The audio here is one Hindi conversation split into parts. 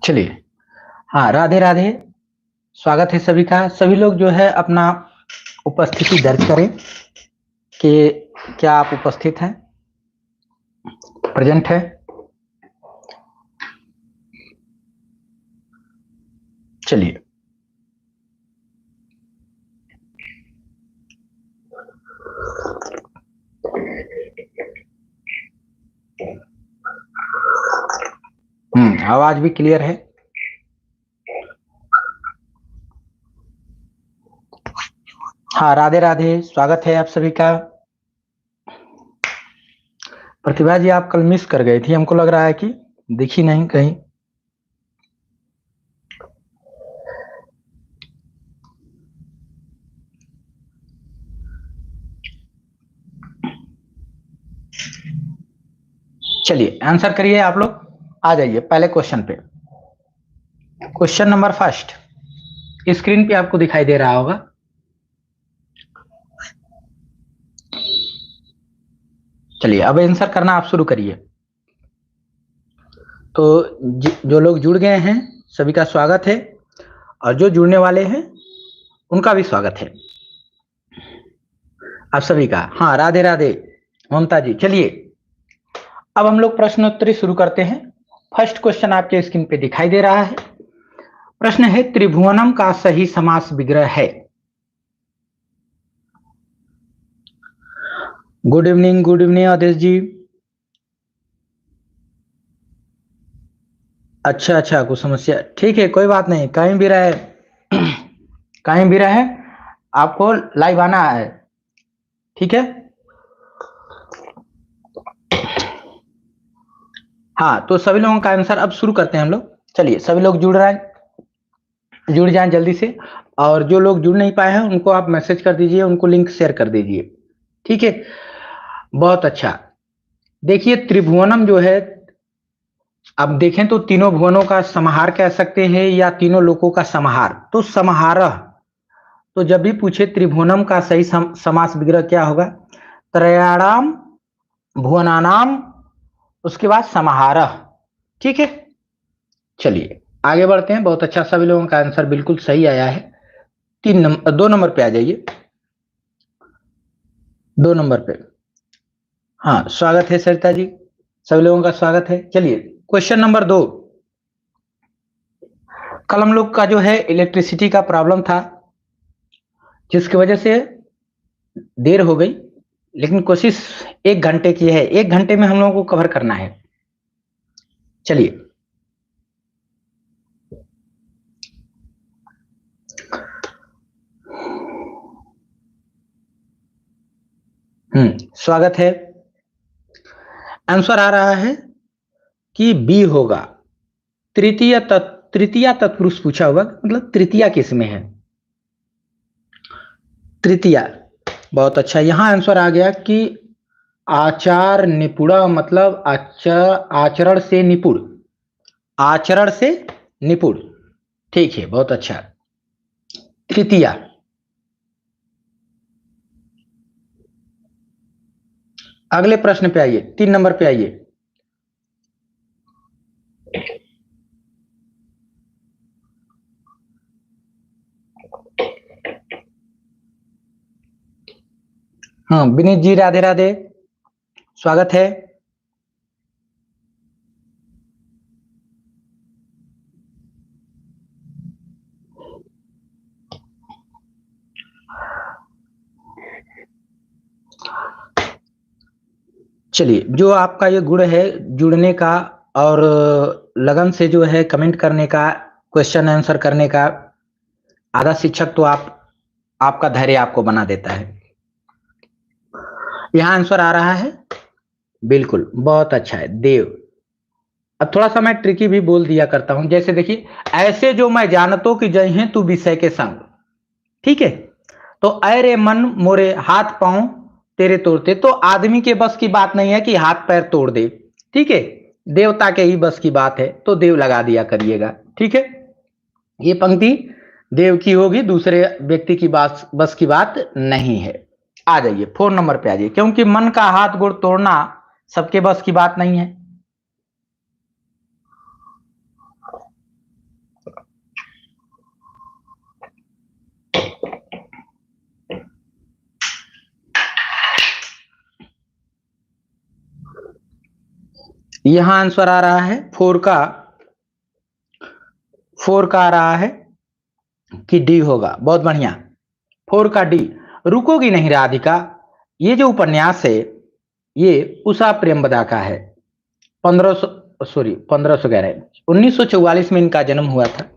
चलिए। हाँ, राधे राधे। स्वागत है सभी का। सभी लोग जो है अपना उपस्थिति दर्ज करें कि क्या आप उपस्थित हैं, प्रेजेंट है। चलिए। आवाज भी क्लियर है। हाँ, राधे राधे। स्वागत है आप सभी का। प्रतिभा जी, आप कल मिस कर गई थी, हमको लग रहा है कि दिखी नहीं कहीं। चलिए, आंसर करिए आप लोग। आ जाइए पहले क्वेश्चन पे। क्वेश्चन नंबर फर्स्ट स्क्रीन पे आपको दिखाई दे रहा होगा। चलिए, अब आंसर करना आप शुरू करिए। तो जो लोग जुड़ गए हैं सभी का स्वागत है, और जो जुड़ने वाले हैं उनका भी स्वागत है आप सभी का। हाँ, राधे राधे ममता जी। चलिए, अब हम लोग प्रश्नोत्तरी शुरू करते हैं। फर्स्ट क्वेश्चन आपके स्क्रीन पे दिखाई दे रहा है। प्रश्न है, त्रिभुवनम का सही समास विग्रह है। गुड इवनिंग आदेश जी। अच्छा, कुछ समस्या, ठीक है, कोई बात नहीं। कहीं भी रहे कहीं भी रहे, आपको लाइव आना है, ठीक है। हाँ, तो सभी लोगों का आंसर अब शुरू करते हैं हम लोग। चलिए, सभी लोग जुड़ जाएं जल्दी से। और जो लोग जुड़ नहीं पाए हैं उनको आप मैसेज कर दीजिए, उनको लिंक शेयर कर दीजिए, ठीक है। बहुत अच्छा। देखिए, त्रिभुवनम जो है, अब देखें तो तीनों भुवनों का समाहार कह सकते हैं या तीनों लोकों का समाहार। तो समाहारः, तो जब भी पूछे त्रिभुवनम का सही समास विग्रह क्या होगा, त्रयाणाम भुवनानाम, उसके बाद समाहारः, ठीक है। चलिए आगे बढ़ते हैं। बहुत अच्छा, सभी लोगों का आंसर बिल्कुल सही आया है। 2 नंबर पे आ जाइए। 2 नंबर पे। हाँ, स्वागत है सरिता जी, सभी लोगों का स्वागत है। चलिए, क्वेश्चन नंबर 2। कल हम लोग का जो है इलेक्ट्रिसिटी का प्रॉब्लम था, जिसकी वजह से देर हो गई, लेकिन कोशिश 1 घंटे की है। 1 घंटे में हम लोगों को कवर करना है। चलिए, स्वागत है। आंसर आ रहा है कि बी होगा। तृतीया तत्पुरुष पूछा हुआ, मतलब तृतीया किस में है, तृतीया। बहुत अच्छा, यहां आंसर आ गया कि आचार निपुणा, मतलब आचरण से निपुण, आचरण से निपुण, ठीक है। बहुत अच्छा, तृतीया। अगले प्रश्न पे आइए, 3 नंबर पे आइए। हाँ, विनीत जी, राधे राधे, स्वागत है। चलिए, जो आपका ये गुण है जुड़ने का और लगन से जो है कमेंट करने का, क्वेश्चन आंसर करने का, आधा शिक्षक तो आपका धैर्य आपको बना देता है। यहां आंसर आ रहा है, बिल्कुल बहुत अच्छा है, देव। अब थोड़ा सा मैं ट्रिकी भी बोल दिया करता हूं, जैसे देखिए, ऐसे जो मैं जानतो कि जय हैं तू विषय के संग, ठीक है। तो अरे मन मोरे हाथ पांव तेरे तोड़ते, तो आदमी के बस की बात नहीं है कि हाथ पैर तोड़ दे, ठीक है। देवता के ही बस की बात है, तो देव लगा दिया करिएगा, ठीक है। ये पंक्ति देव की होगी, दूसरे व्यक्ति की बस की बात नहीं है। आ जाइए 4 नंबर पे आ जाइए, क्योंकि मन का हाथ गोड़ तोड़ना सबके बस की बात नहीं है। यहां आंसर आ रहा है फोर का आ रहा है कि डी होगा। बहुत बढ़िया, 4 का डी। रुकोगी नहीं राधिका, ये जो उपन्यास है ये उषा प्रेमवदा का है। 1500 कह रहे, 1944 में इनका जन्म हुआ था।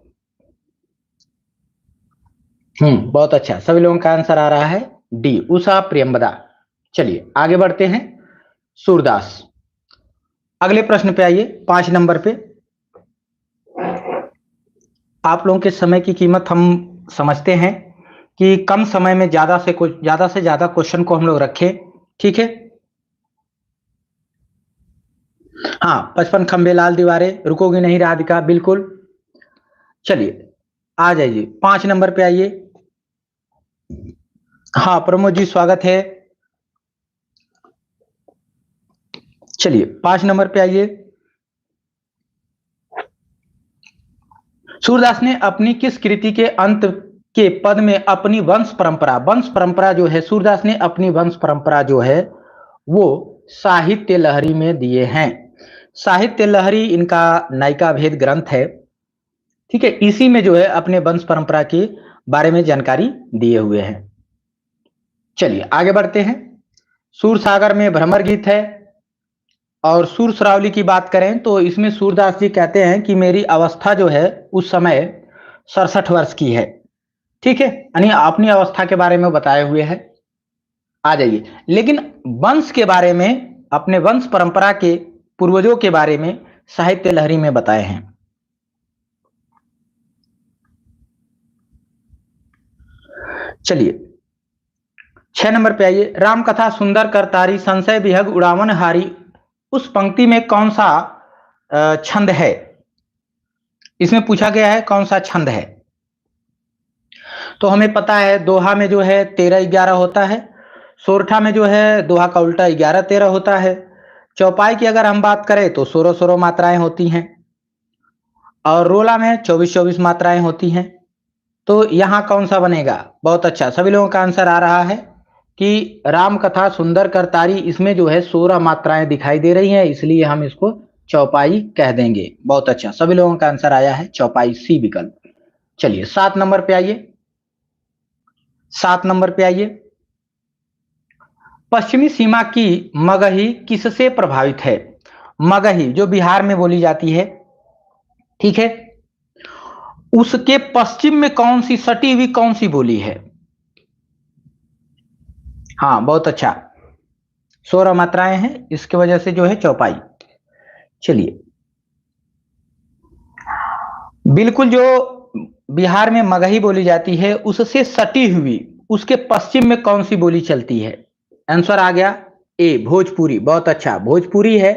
बहुत अच्छा, सभी लोगों का आंसर आ रहा है डी, उषा प्रेमवदा। चलिए आगे बढ़ते हैं। सूरदास, अगले प्रश्न पे आइए, 5 नंबर पे। आप लोगों के समय की कीमत हम समझते हैं कि कम समय में ज्यादा से ज्यादा क्वेश्चन को हम लोग रखें, ठीक है। हाँ, 55 खंबे लाल दीवारें, रुकोगी नहीं राधिका, बिल्कुल। चलिए आ जाइए, 5 नंबर पे आइए। हाँ प्रमोद जी, स्वागत है। चलिए 5 नंबर पे आइए। सूरदास ने अपनी किस कृति के अंत के पद में अपनी वंश परंपरा जो है, सूरदास ने अपनी वंश परंपरा जो है वो साहित्य लहरी में दिए हैं। साहित्य लहरी इनका नायिका भेद ग्रंथ है, ठीक है। इसी में जो है अपने वंश परंपरा के बारे में जानकारी दिए हुए हैं। चलिए आगे बढ़ते हैं। सूरसागर में भ्रमर गीत है, और सुर सरावली की बात करें तो इसमें सूरदास जी कहते हैं कि मेरी अवस्था जो है उस समय 67 वर्ष की है, ठीक है। यानी अपनी अवस्था के बारे में बताए हुए हैं। आ जाइए, लेकिन वंश के बारे में, अपने वंश परंपरा के पूर्वजों के बारे में साहित्य लहरी में बताए हैं। चलिए 6 नंबर पे आइए। राम कथा सुंदर करतारी, संशय विहग उड़ावन हारी, उस पंक्ति में कौन सा छंद है? इसमें पूछा गया है कौन सा छंद है। तो हमें पता है दोहा में जो है 13-11 होता है, सोरठा में जो है दोहा का उल्टा 11-13 होता है, चौपाई की अगर हम बात करें तो 16-16 मात्राएं होती हैं, और रोला में 24-24 मात्राएं होती हैं। तो यहां कौन सा बनेगा? बहुत अच्छा, सभी लोगों का आंसर आ रहा है कि राम कथा सुंदर करतारी, इसमें जो है 16 मात्राएं दिखाई दे रही हैं, इसलिए हम इसको चौपाई कह देंगे। बहुत अच्छा, सभी लोगों का आंसर आया है चौपाई, सी विकल्प। चलिए 7 नंबर पे आइए। 7 नंबर पे आइए। पश्चिमी सीमा की मगही किससे प्रभावित है? मगही जो बिहार में बोली जाती है, ठीक है, उसके पश्चिम में कौन सी सटी हुई कौन सी बोली है? हाँ बहुत अच्छा, 16 मात्राएं हैं, इसकी वजह से जो है चौपाई। चलिए बिल्कुल, जो बिहार में मगही बोली जाती है उससे सटी हुई उसके पश्चिम में कौन सी बोली चलती है? आंसर आ गया ए, भोजपुरी। बहुत अच्छा, भोजपुरी है,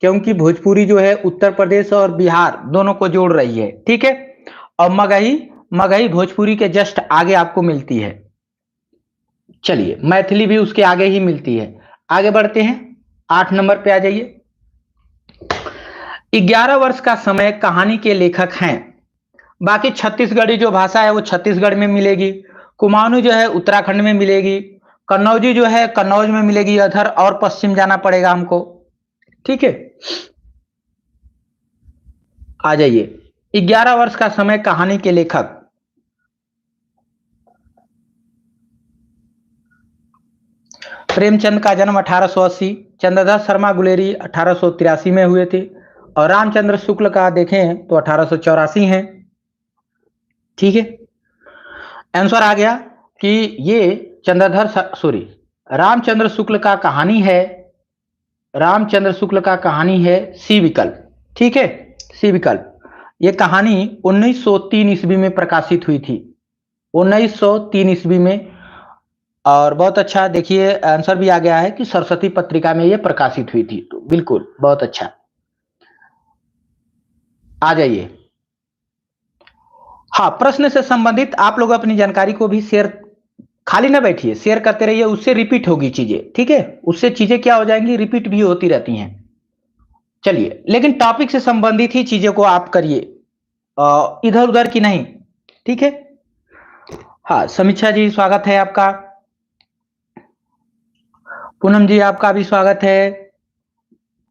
क्योंकि भोजपुरी जो है उत्तर प्रदेश और बिहार दोनों को जोड़ रही है, ठीक है। और मगही, मगही भोजपुरी के जस्ट आगे आपको मिलती है। चलिए मैथिली भी उसके आगे ही मिलती है। आगे बढ़ते हैं, 8 नंबर पे आ जाइए। 11 वर्ष का समय कहानी के लेखक हैं। बाकी छत्तीसगढ़ी जो भाषा है वो छत्तीसगढ़ में मिलेगी, कुमाऊनी जो है उत्तराखंड में मिलेगी, कन्नौजी जो है कन्नौज में मिलेगी, अधर और पश्चिम जाना पड़ेगा हमको, ठीक है। आ जाइए, 11 वर्ष का समय कहानी के लेखक, प्रेमचंद का जन्म 1880, चंद्रधर शर्मा गुलेरी 1883 में हुए थे, और रामचंद्र शुक्ल का देखें तो 1884 है, ठीक है। आंसर आ गया कि ये रामचंद्र शुक्ल का कहानी है, रामचंद्र शुक्ल का कहानी है, सी विकल्प, ठीक है, सी विकल्प। ये कहानी 1903 ईस्वी में प्रकाशित हुई थी, 1903 ईस्वी में। और बहुत अच्छा, देखिए आंसर भी आ गया है कि सरस्वती पत्रिका में ये प्रकाशित हुई थी, तो बिल्कुल बहुत अच्छा। आ जाइए, हाँ प्रश्न से संबंधित आप लोग अपनी जानकारी को भी शेयर, खाली ना बैठिए, शेयर करते रहिए, उससे रिपीट होगी चीजें, ठीक है, उससे चीजें क्या हो जाएंगी, रिपीट भी होती रहती हैं। चलिए, लेकिन टॉपिक से संबंधित ही चीजें को आप करिए, इधर उधर की नहीं, ठीक है। हाँ समीक्षा जी स्वागत है आपका, पूनम जी आपका भी स्वागत है।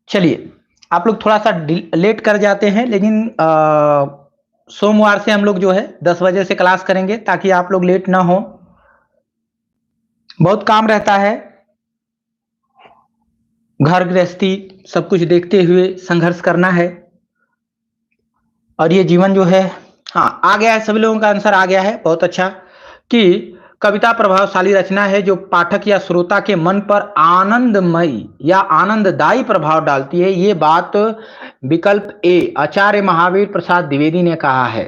चलिए आप लोग थोड़ा सा लेट कर जाते हैं, लेकिन सोमवार से हम लोग जो है 10 बजे से क्लास करेंगे ताकि आप लोग लेट ना हो। बहुत काम रहता है, घर गृहस्थी सब कुछ देखते हुए संघर्ष करना है, और ये जीवन जो है। हाँ, आ गया है, सभी लोगों का आंसर आ गया है, बहुत अच्छा। कि कविता प्रभावशाली रचना है जो पाठक या श्रोता के मन पर आनंदमयी या आनंददायी प्रभाव डालती है। ये बात विकल्प ए आचार्य महावीर प्रसाद द्विवेदी ने कहा है।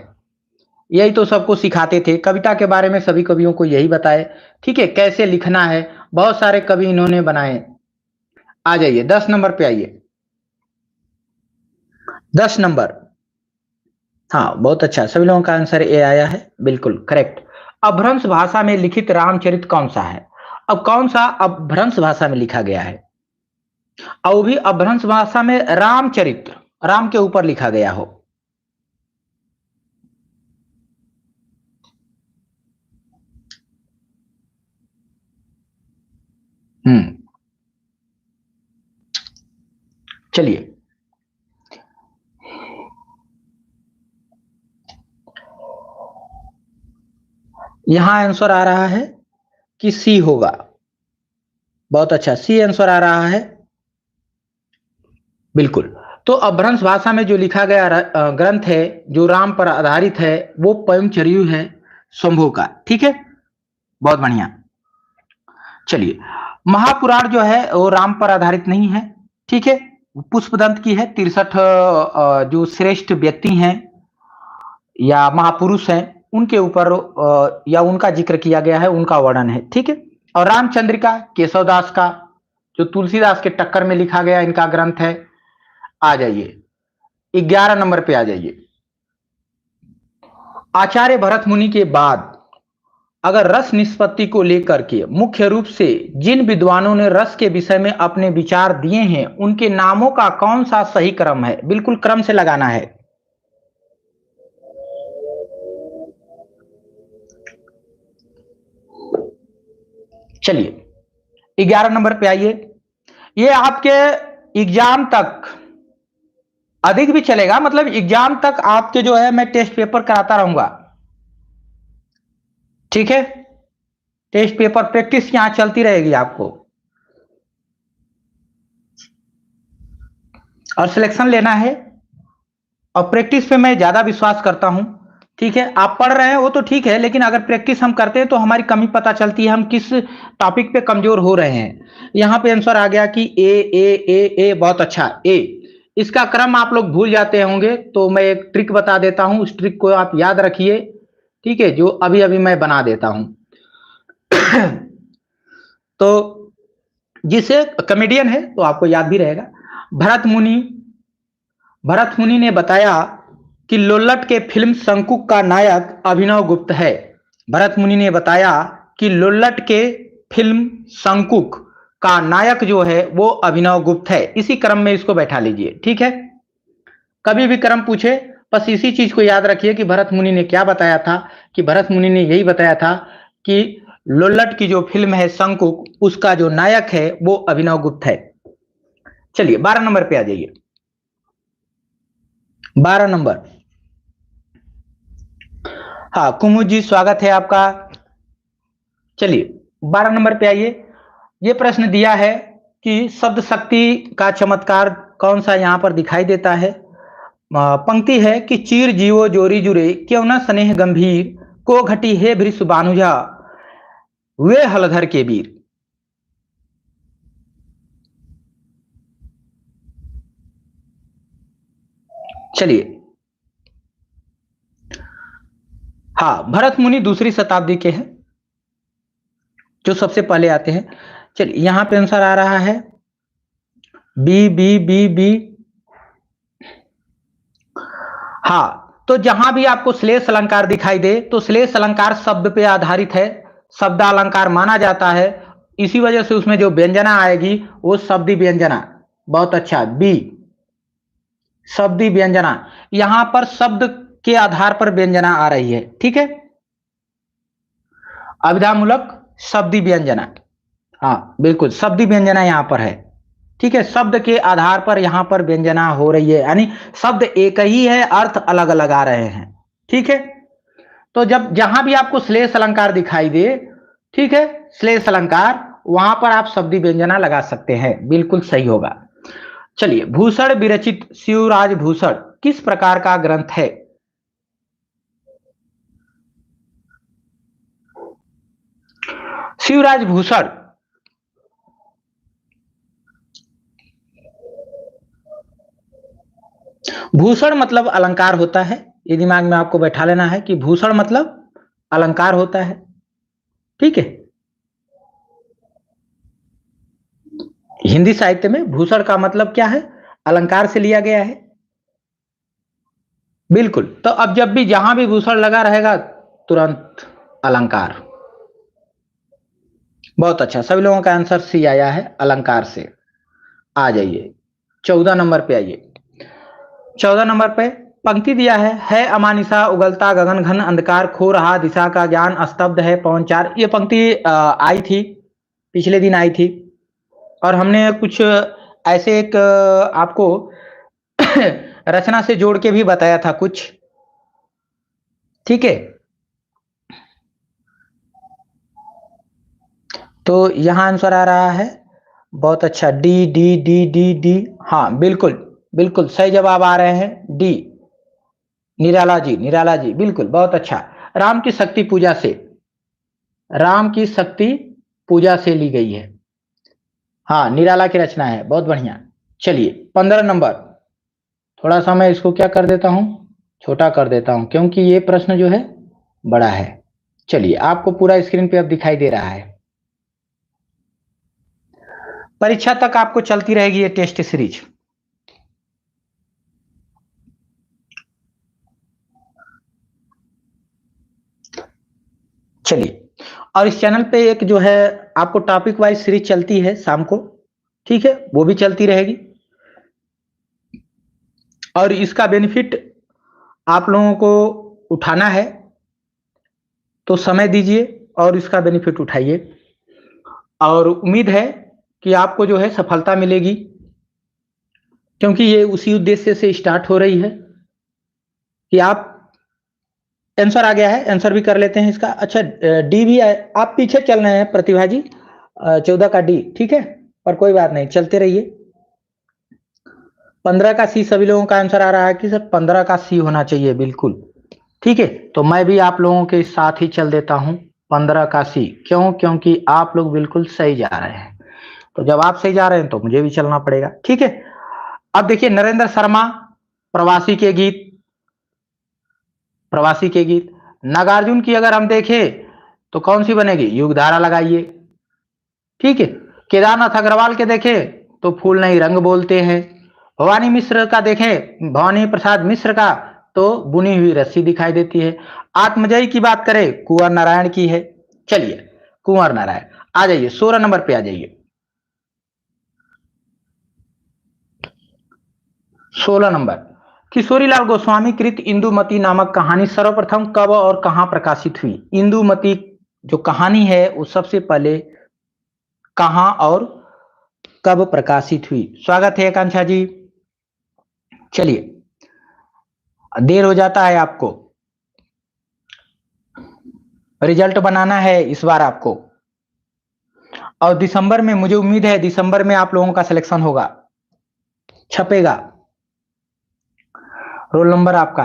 यही तो सबको सिखाते थे, कविता के बारे में सभी कवियों को यही बताए, ठीक है, कैसे लिखना है। बहुत सारे कवि इन्होंने बनाए। आ जाइए 10 नंबर पे आइए। 10 नंबर। हाँ, बहुत अच्छा, सभी लोगों का आंसर ए आया है, बिल्कुल करेक्ट। अपभ्रंश भाषा में लिखित रामचरित कौन सा है? अब कौन सा अपभ्रंश भाषा में लिखा गया है, और भी अपभ्रंश भाषा में रामचरित, राम के ऊपर लिखा गया हो? चलिए, यहां आंसर आ रहा है कि सी होगा। बहुत अच्छा, सी आंसर आ रहा है, बिल्कुल। तो अपभ्रंश भाषा में जो लिखा गया ग्रंथ है जो राम पर आधारित है, वो पोयम चरियु है शंभू का, ठीक है, बहुत बढ़िया। चलिए, महापुराण जो है वो राम पर आधारित नहीं है, ठीक है, पुष्पदंत की है। 63 जो श्रेष्ठ व्यक्ति हैं या महापुरुष हैं उनके ऊपर या उनका जिक्र किया गया है, उनका वर्णन है, ठीक है। और रामचंद्रिका केशवदास का, जो तुलसीदास के टक्कर में लिखा गया इनका ग्रंथ है। आ जाइए 11 नंबर पे आ जाइए। आचार्य भरत मुनि के बाद अगर रस निष्पत्ति को लेकर के मुख्य रूप से जिन विद्वानों ने रस के विषय में अपने विचार दिए हैं, उनके नामों का कौन सा सही क्रम है? बिल्कुल क्रम से लगाना है। चलिए 11 नंबर पे आइए। ये आपके एग्जाम तक अधिक भी चलेगा, मतलब एग्जाम तक आपके जो है मैं टेस्ट पेपर कराता रहूंगा, ठीक है। टेस्ट पेपर प्रैक्टिस यहां चलती रहेगी आपको, और सिलेक्शन लेना है, और प्रैक्टिस पे मैं ज्यादा विश्वास करता हूं, ठीक है। आप पढ़ रहे हैं वो तो ठीक है, लेकिन अगर प्रैक्टिस हम करते हैं तो हमारी कमी पता चलती है, हम किस टॉपिक पे कमजोर हो रहे हैं। यहां पे आंसर आ गया कि ए ए ए ए, बहुत अच्छा, ए। इसका क्रम आप लोग भूल जाते होंगे, तो मैं एक ट्रिक बता देता हूं, उस ट्रिक को आप याद रखिए, ठीक है, जो अभी अभी मैं बना देता हूं। तो जिसे कॉमेडियन है तो आपको याद भी रहेगा। भरत मुनि ने बताया कि लोल्लट के फिल्म शंकुक का नायक अभिनव गुप्त है। भरत मुनि ने बताया कि लोल्लट के फिल्म शंकुक का नायक जो है वो अभिनव गुप्त है। इसी क्रम में इसको बैठा लीजिए, ठीक है। कभी भी क्रम पूछे बस इसी चीज को याद रखिए कि भरत मुनि ने क्या बताया था, कि भरत मुनि ने यही बताया था कि लोल्लट की जो फिल्म है शंकुक, उसका जो नायक है वो अभिनव गुप्त है। चलिए 12 नंबर पे आ जाइए। 12 नंबर। हाँ कुमुद जी, स्वागत है आपका। चलिए 12 नंबर पे आइए। ये प्रश्न दिया है कि शब्द शक्ति का चमत्कार कौन सा यहां पर दिखाई देता है। पंक्ति है कि चीर जीवो जोरी जुरे क्यों न स्नेह गंभीर, को घटी हे भृष बानुजा वे हलधर के वीर। चलिए, हाँ, भरत मुनि दूसरी शताब्दी के हैं, जो सबसे पहले आते हैं। चलिए यहां पे आंसर आ रहा है बी बी बी बी। हाँ, तो जहां भी आपको श्लेष अलंकार दिखाई दे तो श्लेष अलंकार शब्द पे आधारित है, शब्दालंकार माना जाता है, इसी वजह से उसमें जो व्यंजना आएगी वो शब्दी व्यंजना। बहुत अच्छा, बी शब्दी व्यंजना, यहां पर शब्द के आधार पर व्यंजना आ रही है, ठीक है, अभिधामूलक शब्दी व्यंजना। हाँ बिल्कुल, शब्दी व्यंजना यहां पर है, ठीक है, शब्द के आधार पर यहां पर व्यंजना हो रही है, यानी शब्द एक ही है, अर्थ अलग अलग आ रहे हैं। ठीक है, तो जब जहां भी आपको श्लेष अलंकार दिखाई दे, ठीक है, श्लेष अलंकार, वहां पर आप शब्दी व्यंजना लगा सकते हैं, बिल्कुल सही होगा। चलिए, भूषण विरचित शिवराज भूषण किस प्रकार का ग्रंथ है? शिवराज भूषण भूषण मतलब अलंकार होता है, ये दिमाग में आपको बैठा लेना है कि भूषण मतलब अलंकार होता है। ठीक है, हिंदी साहित्य में भूषण का मतलब क्या है? अलंकार से लिया गया है। बिल्कुल, तो अब जब भी जहां भी भूषण लगा रहेगा तुरंत अलंकार। बहुत अच्छा, सभी लोगों का आंसर सी आया है, अलंकार से। आ जाइए 14 नंबर पे आइए। 14 नंबर पे पंक्ति दिया है अमानिशा उगलता गगन घन अंधकार खो रहा दिशा का ज्ञान स्तब्ध है पवन चार। ये पंक्ति आई थी, पिछले दिन आई थी, और हमने कुछ ऐसे एक आपको रचना से जोड़ के भी बताया था कुछ। ठीक है, तो यहां आंसर आ रहा है, बहुत अच्छा, D D D D D. हाँ बिल्कुल, बिल्कुल सही जवाब आ रहे हैं, डी, निराला जी, निराला जी, बिल्कुल, बहुत अच्छा। राम की शक्ति पूजा से, राम की शक्ति पूजा से ली गई है। हाँ, निराला की रचना है, बहुत बढ़िया। चलिए 15 नंबर, थोड़ा सा मैं इसको क्या कर देता हूं, छोटा कर देता हूं, क्योंकि ये प्रश्न जो है बड़ा है। चलिए, आपको पूरा स्क्रीन पे अब दिखाई दे रहा है। परीक्षा तक आपको चलती रहेगी ये टेस्ट सीरीज। चलिए, और इस चैनल पे एक जो है आपको टॉपिक वाइज सीरीज चलती है शाम को, ठीक है, वो भी चलती रहेगी, और इसका बेनिफिट आप लोगों को उठाना है, तो समय दीजिए और इसका बेनिफिट उठाइए, और उम्मीद है कि आपको जो है सफलता मिलेगी, क्योंकि ये उसी उद्देश्य से स्टार्ट हो रही है कि आप, आंसर आ गया है, आंसर भी कर लेते हैं इसका। अच्छा, डी भी है, आप पीछे चल रहे हैं प्रतिभा जी, 14 का डी, ठीक है, पर कोई बात नहीं, चलते रहिए। 15 का सी सभी लोगों का आंसर आ रहा है कि सर 15 का सी होना चाहिए, बिल्कुल ठीक है, तो मैं भी आप लोगों के साथ ही चल देता हूं, 15 का सी, क्यों? क्योंकि आप लोग बिल्कुल सही जा रहे हैं, तो जब आप सही जा रहे हैं तो मुझे भी चलना पड़ेगा। ठीक है, अब देखिए, नरेंद्र शर्मा, प्रवासी के गीत, प्रवासी के गीत, नागार्जुन की अगर हम देखें तो कौन सी बनेगी? युगधारा लगाइए। ठीक है, केदारनाथ अग्रवाल के देखें तो फूल नहीं रंग बोलते हैं, भवानी मिश्र का देखें, भवानी प्रसाद मिश्र का, तो बुनी हुई रस्सी दिखाई देती है। आत्मजयी की बात करें, कुंवर नारायण की है। चलिए, कुंवर नारायण, आ जाइए 16 नंबर पे आ जाइए। 16 नंबर, किशोरीलाल गोस्वामी कृत इंदुमती नामक कहानी सर्वप्रथम कब और कहां प्रकाशित हुई? इंदुमती जो कहानी है वो सबसे पहले कहां और कब प्रकाशित हुई? स्वागत है आकांक्षा जी। चलिए, देर हो जाता है आपको, रिजल्ट बनाना है इस बार आपको, और दिसंबर में, मुझे उम्मीद है दिसंबर में आप लोगों का सिलेक्शन होगा, छपेगा रोल नंबर आपका।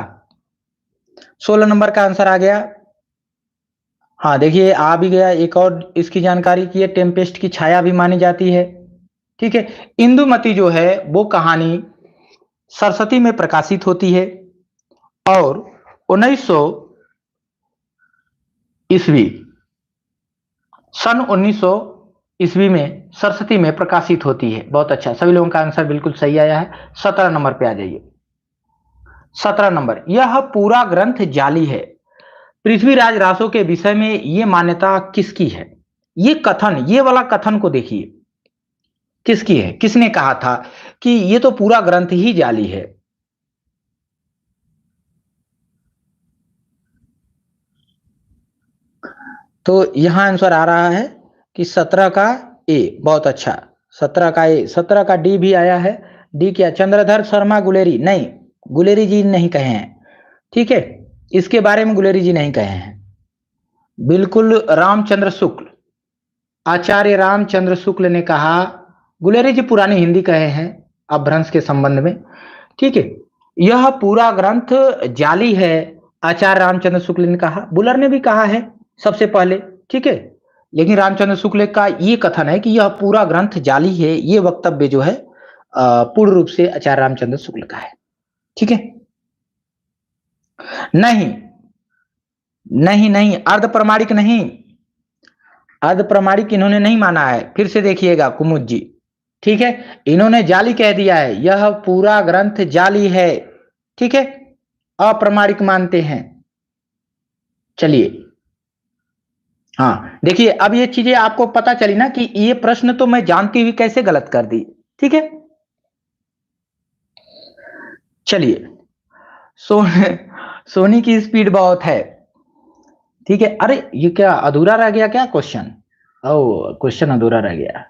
16 नंबर का आंसर आ गया। हाँ देखिए, आ भी गया, एक और इसकी जानकारी की है, टेम्पेस्ट की छाया भी मानी जाती है। ठीक है, इंदुमती जो है वो कहानी सरस्वती में प्रकाशित होती है, और 1900 ईस्वी, सन 1900 ईस्वी में सरस्वती में प्रकाशित होती है। बहुत अच्छा, सभी लोगों का आंसर बिल्कुल सही आया है। 17 नंबर पे आ जाइए। 17 नंबर, यह पूरा ग्रंथ जाली है, पृथ्वीराज रासो के विषय में यह मान्यता किसकी है? ये कथन, ये वाला कथन को देखिए, किसकी है, किसने कहा था कि ये तो पूरा ग्रंथ ही जाली है? तो यहां आंसर आ रहा है कि 17 का ए, बहुत अच्छा, 17 का ए, 17 का डी भी आया है। डी क्या, चंद्रधर शर्मा गुलेरी, नहीं, गुलेरी जी नहीं कहे हैं, ठीक है, इसके बारे में गुलेरी जी नहीं कहे हैं। बिल्कुल रामचंद्र शुक्ल, आचार्य रामचंद्र शुक्ल ने कहा, गुलेरी जी पुरानी हिंदी कहे हैं अपभ्रंश के संबंध में, ठीक है, यह पूरा ग्रंथ जाली है, आचार्य रामचंद्र शुक्ल ने कहा। बुलर ने भी कहा है सबसे पहले, ठीक है, लेकिन रामचंद्र शुक्ल का ये कथन है कि यह पूरा ग्रंथ जाली है, ये वक्तव्य जो है पूर्ण रूप से आचार्य रामचंद्र शुक्ल का है, ठीक है। नहीं नहीं नहीं, अर्ध प्रमाणिक नहीं, अर्ध प्रमाणिक इन्होंने नहीं माना है, फिर से देखिएगा कुमुद जी, ठीक है, इन्होंने जाली कह दिया है, यह पूरा ग्रंथ जाली है, ठीक है, अप्रमाणिक मानते हैं। चलिए, हाँ देखिए, अब ये चीजें आपको पता चली ना कि ये प्रश्न तो मैं जानती हुई कैसे गलत कर दी, ठीक है। चलिए, सो सोनी की स्पीड बहुत है, ठीक है। अरे ये क्या अधूरा रह गया क्या क्वेश्चन, ओ क्वेश्चन अधूरा रह गया,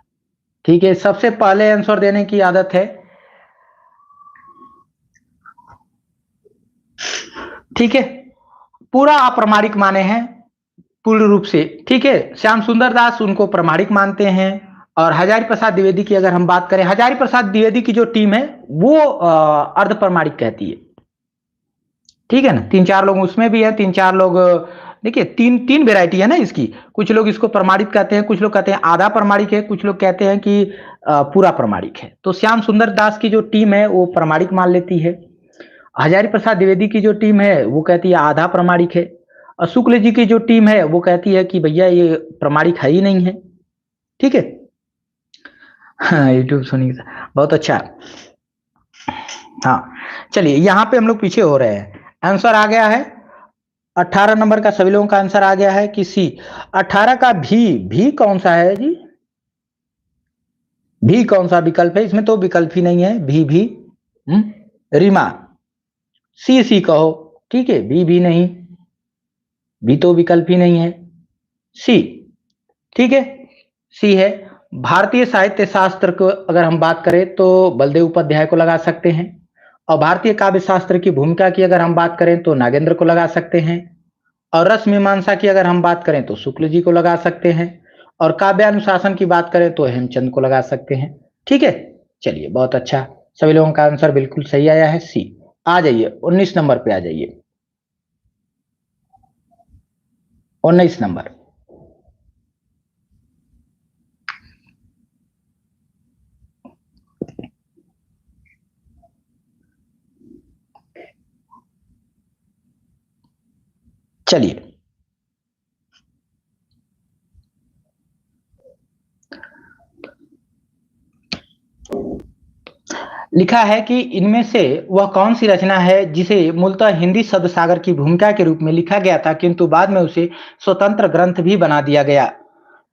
ठीक है, सबसे पहले आंसर देने की आदत है, ठीक है, पूरा अप्रमाणिक माने हैं पूर्ण रूप से, ठीक है, श्याम सुंदर दास उनको प्रमाणिक मानते हैं। और हजारी प्रसाद द्विवेदी की अगर हम बात करें, हजारी प्रसाद द्विवेदी की जो टीम है वो अर्ध प्रमाणिक कहती है, ठीक है ना, तीन चार लोग उसमें भी है, तीन चार लोग, देखिए तीन तीन वेराइटी है ना इसकी, कुछ लोग इसको प्रमाणित कहते हैं, कुछ लोग कहते हैं आधा प्रमाणिक है, कुछ लोग कहते हैं कि पूरा प्रमाणिक है। तो श्याम सुंदर दास की जो टीम है वो प्रमाणिक मान लेती है, हजारी प्रसाद द्विवेदी की जो टीम है वो कहती है आधा प्रमाणिक है, और शुक्ल जी की जो टीम है वो कहती है कि भैया ये प्रमाणिक है ही नहीं है, ठीक है। हाँ यूट्यूब सुनिए, बहुत अच्छा। हाँ चलिए, यहाँ पे हम लोग पीछे हो रहे हैं, आंसर आ गया है 18 नंबर का, सभी लोगों का आंसर आ गया है कि सी। 18 का भी कौन सा है जी, भी कौन सा विकल्प है, इसमें तो विकल्प ही नहीं है, भी रीमा, सी कहो, ठीक है, भी नहीं, भी तो विकल्प ही नहीं है, सी, ठीक है, सी है। भारतीय साहित्य शास्त्र को अगर हम बात करें तो बलदेव उपाध्याय को लगा सकते हैं, और भारतीय काव्य शास्त्र की भूमिका की अगर हम बात करें तो नागेंद्र को लगा सकते हैं, और रस मीमांसा की अगर हम बात करें तो शुक्ल जी को लगा सकते हैं, और काव्यानुशासन की बात करें तो हेमचंद को लगा सकते हैं, ठीक है। चलिए बहुत अच्छा, सभी लोगों का आंसर बिल्कुल सही आया है, सी। आ जाइए 19 नंबर पे आ जाइए, 19 नंबर। चलिए, लिखा है कि इनमें से वह कौन सी रचना है जिसे मूलतः हिंदी शब्द सागर की भूमिका के रूप में लिखा गया था किंतु बाद में उसे स्वतंत्र ग्रंथ भी बना दिया गया।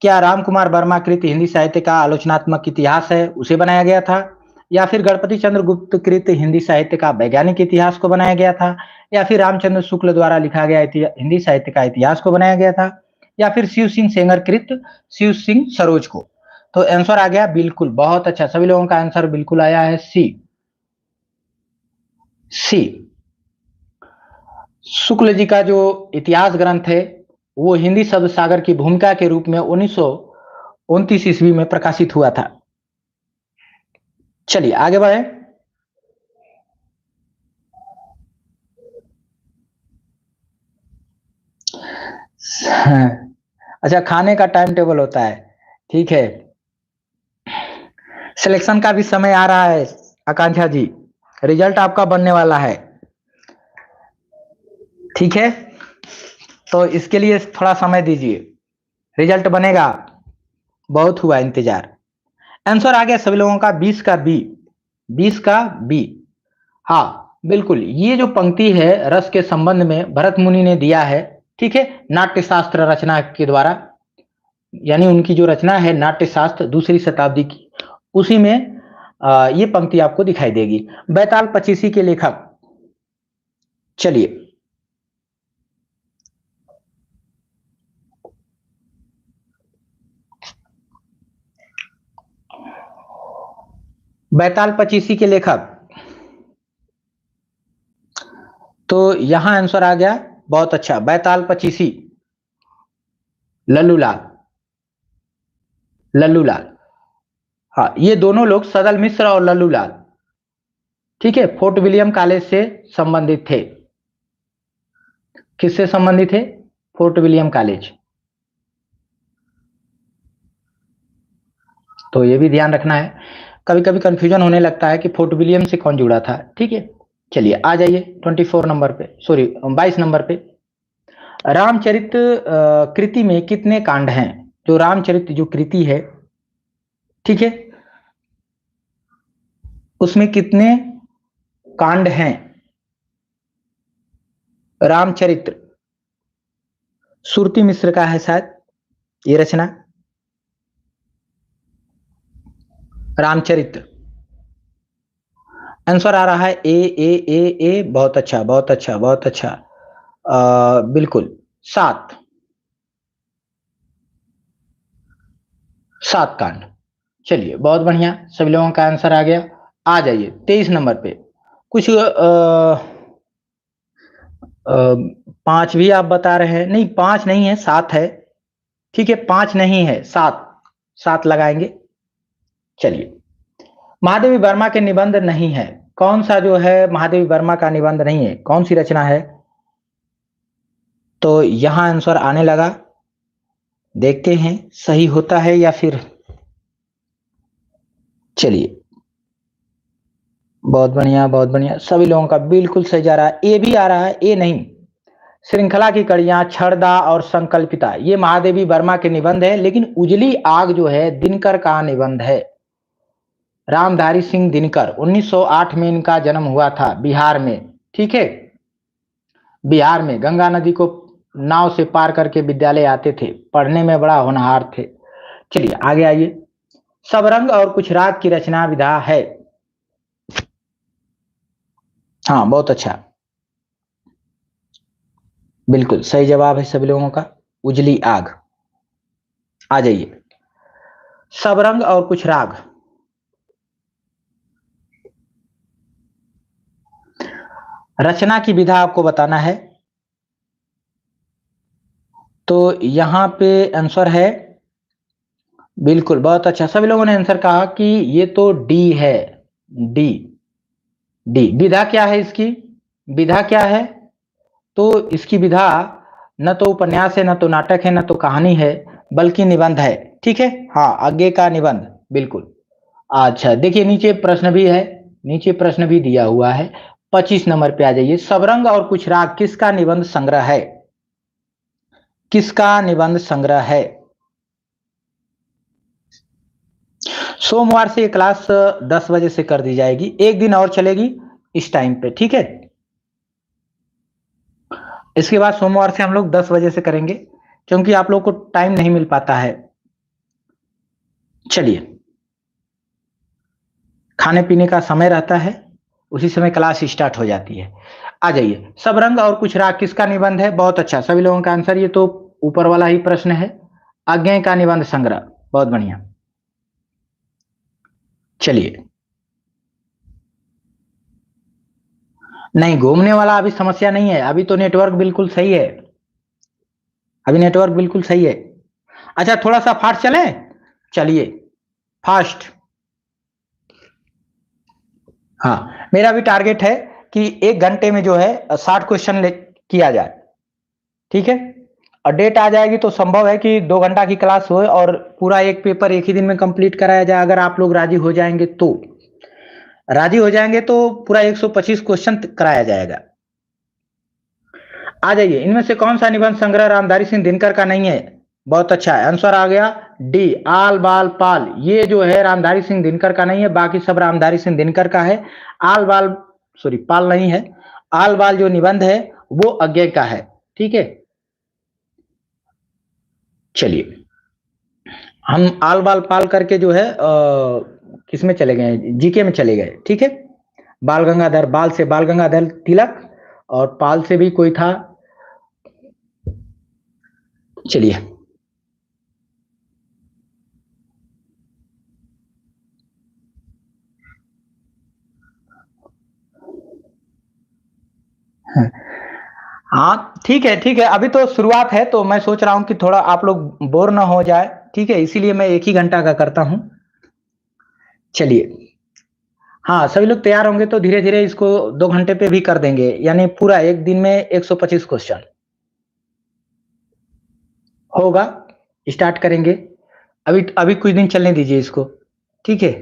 क्या राम कुमार वर्मा कृत हिंदी साहित्य का आलोचनात्मक इतिहास है उसे बनाया गया था, या फिर गणपति चंद्र गुप्त कृत हिंदी साहित्य का वैज्ञानिक इतिहास को बनाया गया था, या फिर रामचंद्र शुक्ल द्वारा लिखा गया हिंदी साहित्य का इतिहास को बनाया गया था, या फिर शिव सिंह सेंगर कृत शिव सिंह सरोज को। तो आंसर आ गया बिल्कुल, बहुत अच्छा, सभी लोगों का आंसर बिल्कुल आया है सी, सी। शुक्ल जी का जो इतिहास ग्रंथ है वो हिंदी शब्द सागर की भूमिका के रूप में 1929 ईस्वी में प्रकाशित हुआ था। चलिए आगे बढ़े। अच्छा, खाने का टाइम टेबल होता है, ठीक है, सिलेक्शन का भी समय आ रहा है आकांक्षा जी, रिजल्ट आपका बनने वाला है, ठीक है, तो इसके लिए थोड़ा समय दीजिए, रिजल्ट बनेगा, बहुत हुआ इंतजार। आंसर आ गया सभी लोगों का 20 का बी, 20 का बी। हाँ बिल्कुल, ये जो पंक्ति है रस के संबंध में भरत मुनि ने दिया है, ठीक है, नाट्य शास्त्र रचना के द्वारा, यानी उनकी जो रचना है नाट्य शास्त्र दूसरी शताब्दी की, उसी में ये पंक्ति आपको दिखाई देगी, बैताल पचीसी के लेखक। चलिए, बैताल पचीसी के लेखक, तो यहां आंसर आ गया, बहुत अच्छा, बैताल पचीसी, लल्लूलाल, लल्लूलाल। हाँ, ये दोनों लोग सदल मिश्र और लल्लूलाल, ठीक है, फोर्ट विलियम कॉलेज से संबंधित थे। किससे संबंधित है? Fort William college. तो ये भी ध्यान रखना है, कभी कभी कंफ्यूजन होने लगता है कि फोर्ट विलियम से कौन जुड़ा था, ठीक है। चलिए आ जाइए 24 नंबर पे, सॉरी 22 नंबर पे। रामचरित कृति में कितने कांड हैं? जो रामचरित जो कृति है, ठीक है, उसमें कितने कांड हैं? रामचरित्र, सुरती मिश्र का है शायद ये रचना, रामचरित्र। आंसर आ रहा है ए, बहुत अच्छा, बहुत अच्छा, बहुत अच्छा। बिल्कुल, 7, 7 कांड। चलिए बहुत बढ़िया, सभी लोगों का आंसर आ गया। आ जाइए 23 नंबर पे। कुछ 5 भी आप बता रहे हैं, नहीं 5 नहीं है, 7 है, ठीक है, 5 नहीं है, 7, 7 लगाएंगे। चलिए, महादेवी वर्मा के निबंध नहीं है, कौन सा जो है महादेवी वर्मा का निबंध नहीं है, कौन सी रचना है? तो यहां आंसर आने लगा, देखते हैं सही होता है या फिर। चलिए, बहुत बढ़िया, बहुत बढ़िया, सभी लोगों का बिल्कुल सही जा रहा है। ए भी आ रहा है, ए नहीं, श्रृंखला की कड़ियां, छड़दा और संकल्पिता, ये महादेवी वर्मा के निबंध है, लेकिन उजली आग जो है दिनकर का निबंध है। रामधारी सिंह दिनकर, 1908 में इनका जन्म हुआ था बिहार में, ठीक है, बिहार में गंगा नदी को नाव से पार करके विद्यालय आते थे, पढ़ने में बड़ा होनहार थे। चलिए आगे आइए। सबरंग और कुछ राग की रचना विधा है। हाँ बहुत अच्छा, बिल्कुल सही जवाब है सभी लोगों का, उजली आग। आ जाइए, सबरंग और कुछ राग, रचना की विधा आपको बताना है। तो यहां पे आंसर है, बिल्कुल बहुत अच्छा, सभी लोगों ने आंसर कहा कि ये तो डी है, डी, डी। विधा क्या है इसकी? विधा क्या है? तो इसकी विधा न तो उपन्यास है, न तो नाटक है, न तो कहानी है, बल्कि निबंध है, ठीक है, हाँ आगे का निबंध, बिल्कुल। अच्छा देखिए, नीचे प्रश्न भी है, नीचे प्रश्न भी दिया हुआ है। 25 नंबर पे आ जाइए। सबरंग और कुछ राग किसका निबंध संग्रह है? किसका निबंध संग्रह है? सोमवार से ये क्लास 10 बजे से कर दी जाएगी, एक दिन और चलेगी इस टाइम पे, ठीक है। इसके बाद सोमवार से हम लोग 10 बजे से करेंगे, क्योंकि आप लोग को टाइम नहीं मिल पाता है। चलिए, खाने पीने का समय रहता है, उसी समय क्लास स्टार्ट हो जाती है। आ जाइए, सब रंग और कुछ राग किसका निबंध है? बहुत अच्छा, सभी लोगों का आंसर, ये तो ऊपर वाला ही प्रश्न है, अज्ञेय का निबंध संग्रह, बहुत बढ़िया। चलिए, नहीं घूमने वाला अभी समस्या नहीं है, अभी तो नेटवर्क बिल्कुल सही है, अभी नेटवर्क बिल्कुल सही है। अच्छा थोड़ा सा फास्ट चले, चलिए फास्ट। हाँ, मेरा भी टारगेट है कि 1 घंटे में जो है 60 क्वेश्चन किया जाए, ठीक है। और डेट आ जाएगी तो संभव है कि 2 घंटा की क्लास हो और पूरा एक पेपर एक ही दिन में कंप्लीट कराया जाए, अगर आप लोग राजी हो जाएंगे तो। राजी हो जाएंगे तो पूरा 125 क्वेश्चन कराया जाएगा। आ जाइए, इनमें से कौन सा निबंध संग्रह रामधारी सिंह दिनकर का नहीं है? बहुत अच्छा है, आंसर आ गया डी, आल बाल पाल, ये जो है रामधारी सिंह दिनकर का नहीं है, बाकी सब रामधारी सिंह दिनकर का है। आल बाल, सॉरी पाल नहीं है, आल बाल जो निबंध है वो अज्ञे का है, ठीक है। चलिए, हम आल बाल पाल करके जो है किस में चले गए, जीके में चले गए, ठीक है। बाल गंगाधर, बाल से बाल गंगाधर तिलक, और पाल से भी कोई था। चलिए, हाँ ठीक है ठीक है, अभी तो शुरुआत है तो मैं सोच रहा हूँ कि थोड़ा आप लोग बोर ना हो जाए, ठीक है, इसीलिए मैं 1 ही घंटा का करता हूँ। चलिए, हाँ सभी लोग तैयार होंगे तो धीरे धीरे इसको 2 घंटे पे भी कर देंगे, यानी पूरा एक दिन में 125 क्वेश्चन होगा। स्टार्ट करेंगे, अभी अभी कुछ दिन चलने दीजिए इसको, ठीक है।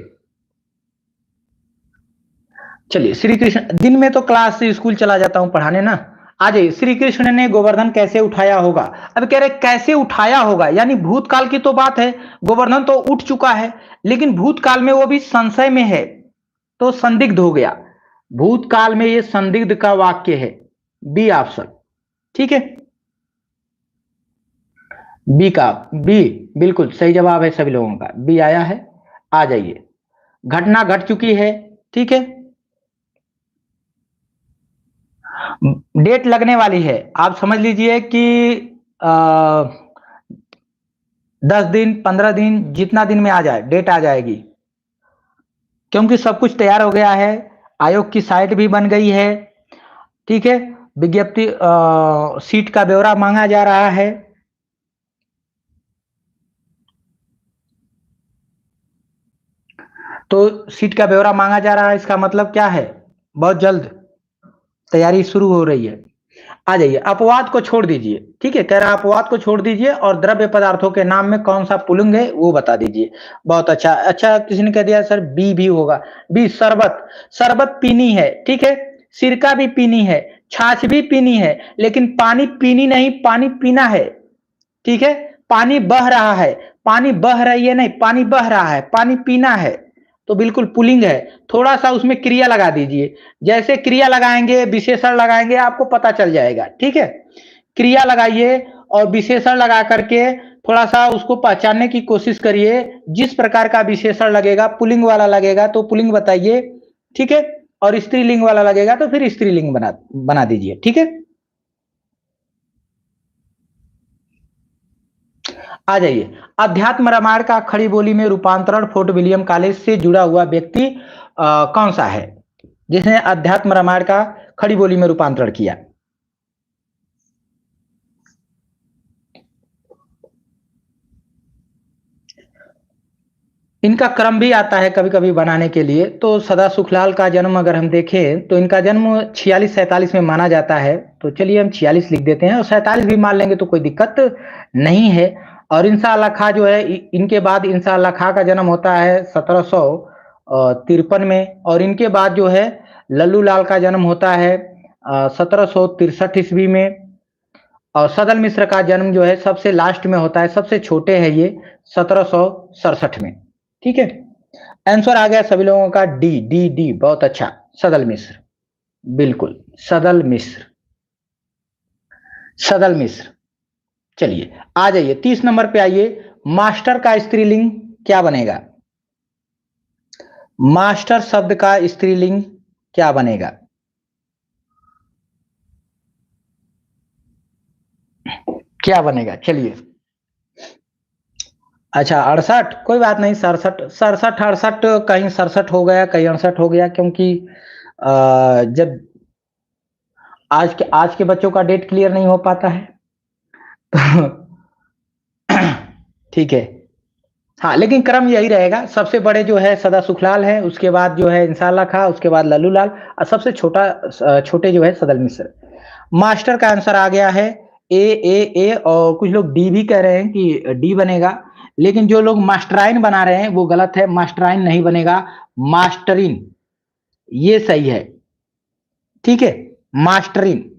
चलिए, श्री कृष्ण दिन में तो क्लास से स्कूल चला जाता हूं पढ़ाने ना। आ जाइए, श्री कृष्ण ने गोवर्धन कैसे उठाया होगा। अब कह रहे कैसे उठाया होगा, यानी भूतकाल की तो बात है, गोवर्धन तो उठ चुका है, लेकिन भूतकाल में वो भी संशय में है, तो संदिग्ध हो गया। भूतकाल में ये संदिग्ध का वाक्य है, बी ऑप्शन, ठीक है। बी का, बी बिल्कुल सही जवाब है सभी लोगों का, बी आया है। आ जाइए, घटना घट चुकी है, ठीक है। डेट लगने वाली है, आप समझ लीजिए कि 10 दिन 15 दिन जितना दिन में आ जाए डेट आ जाएगी, क्योंकि सब कुछ तैयार हो गया है, आयोग की साइट भी बन गई है, ठीक है। विज्ञप्ति सीट का ब्यौरा मांगा जा रहा है। तो सीट का ब्यौरा मांगा जा रहा है, इसका मतलब क्या है, बहुत जल्द तैयारी शुरू हो रही है। आ जाइए, अपवाद को छोड़ दीजिए, ठीक है, कह रहा अपवाद को छोड़ दीजिए और द्रव्य पदार्थों के नाम में कौन सा पुल्लिंग है वो बता दीजिए। बहुत अच्छा अच्छा, किसी ने कह दिया सर बी भी होगा, बी शरबत, शरबत पीनी है, ठीक है। सिरका भी पीनी है, छाछ भी पीनी है, लेकिन पानी पीनी नहीं, पानी पीना है, ठीक है। पानी बह रहा है, पानी बह रही है नहीं, पानी बह रहा है, पानी पीना है, तो बिल्कुल पुलिंग है। थोड़ा सा उसमें क्रिया लगा दीजिए, जैसे क्रिया लगाएंगे विशेषण लगाएंगे आपको पता चल जाएगा, ठीक है। क्रिया लगाइए और विशेषण लगा करके थोड़ा सा उसको पहचानने की कोशिश करिए, जिस प्रकार का विशेषण लगेगा, पुलिंग वाला लगेगा तो पुलिंग बताइए, ठीक है। और स्त्रीलिंग वाला लगेगा तो फिर स्त्रीलिंग बना बना दीजिए, ठीक है। आ जाइए, अध्यात्म रामायण का खड़ी बोली में रूपांतरण फोर्ट विलियम कॉलेज से जुड़ा हुआ व्यक्ति कौन सा है, जिसने अध्यात्म रामायण का खड़ी बोली में रूपांतरण किया। इनका क्रम भी आता है कभी कभी बनाने के लिए, तो सदा सुखलाल का जन्म अगर हम देखें तो इनका जन्म 46-47 में माना जाता है, तो चलिए हम 46 लिख देते हैं, और 47 भी मान लेंगे तो कोई दिक्कत नहीं है। और इंसा अल्लाह खां जो है, इनके बाद इंसा अल्लाह खां का जन्म होता है 1753 में, और इनके बाद जो है लल्लू लाल का जन्म होता है 1763 ईस्वी में, और सदल मिश्र का जन्म जो है सबसे लास्ट में होता है, सबसे छोटे हैं ये, 1767 में, ठीक है। आंसर आ गया सभी लोगों का डी डी डी, बहुत अच्छा, सदल मिश्र, बिल्कुल सदल मिश्र, सदल मिश्र। चलिए आ जाइए 30 नंबर पे आइए, मास्टर का स्त्रीलिंग क्या बनेगा, मास्टर शब्द का स्त्रीलिंग क्या बनेगा। क्या बनेगा, चलिए। अच्छा 68, कोई बात नहीं, 67 67 68, कहीं 67 हो गया कहीं 68 हो गया, क्योंकि जब आज के बच्चों का डेट क्लियर नहीं हो पाता है तो ठीक है। हाँ लेकिन क्रम यही रहेगा, सबसे बड़े जो है सदा सुखलाल है, उसके बाद जो है इंसान खां, उसके बाद लल्लू लाल, और सबसे छोटे जो है सदल मिश्र। मास्टर का आंसर आ गया है ए, और कुछ लोग डी भी कह रहे हैं कि डी बनेगा, लेकिन जो लोग मास्टराइन बना रहे हैं वो गलत है, मास्टराइन नहीं बनेगा, मास्टरिन ये सही है, ठीक है। मास्टरिन,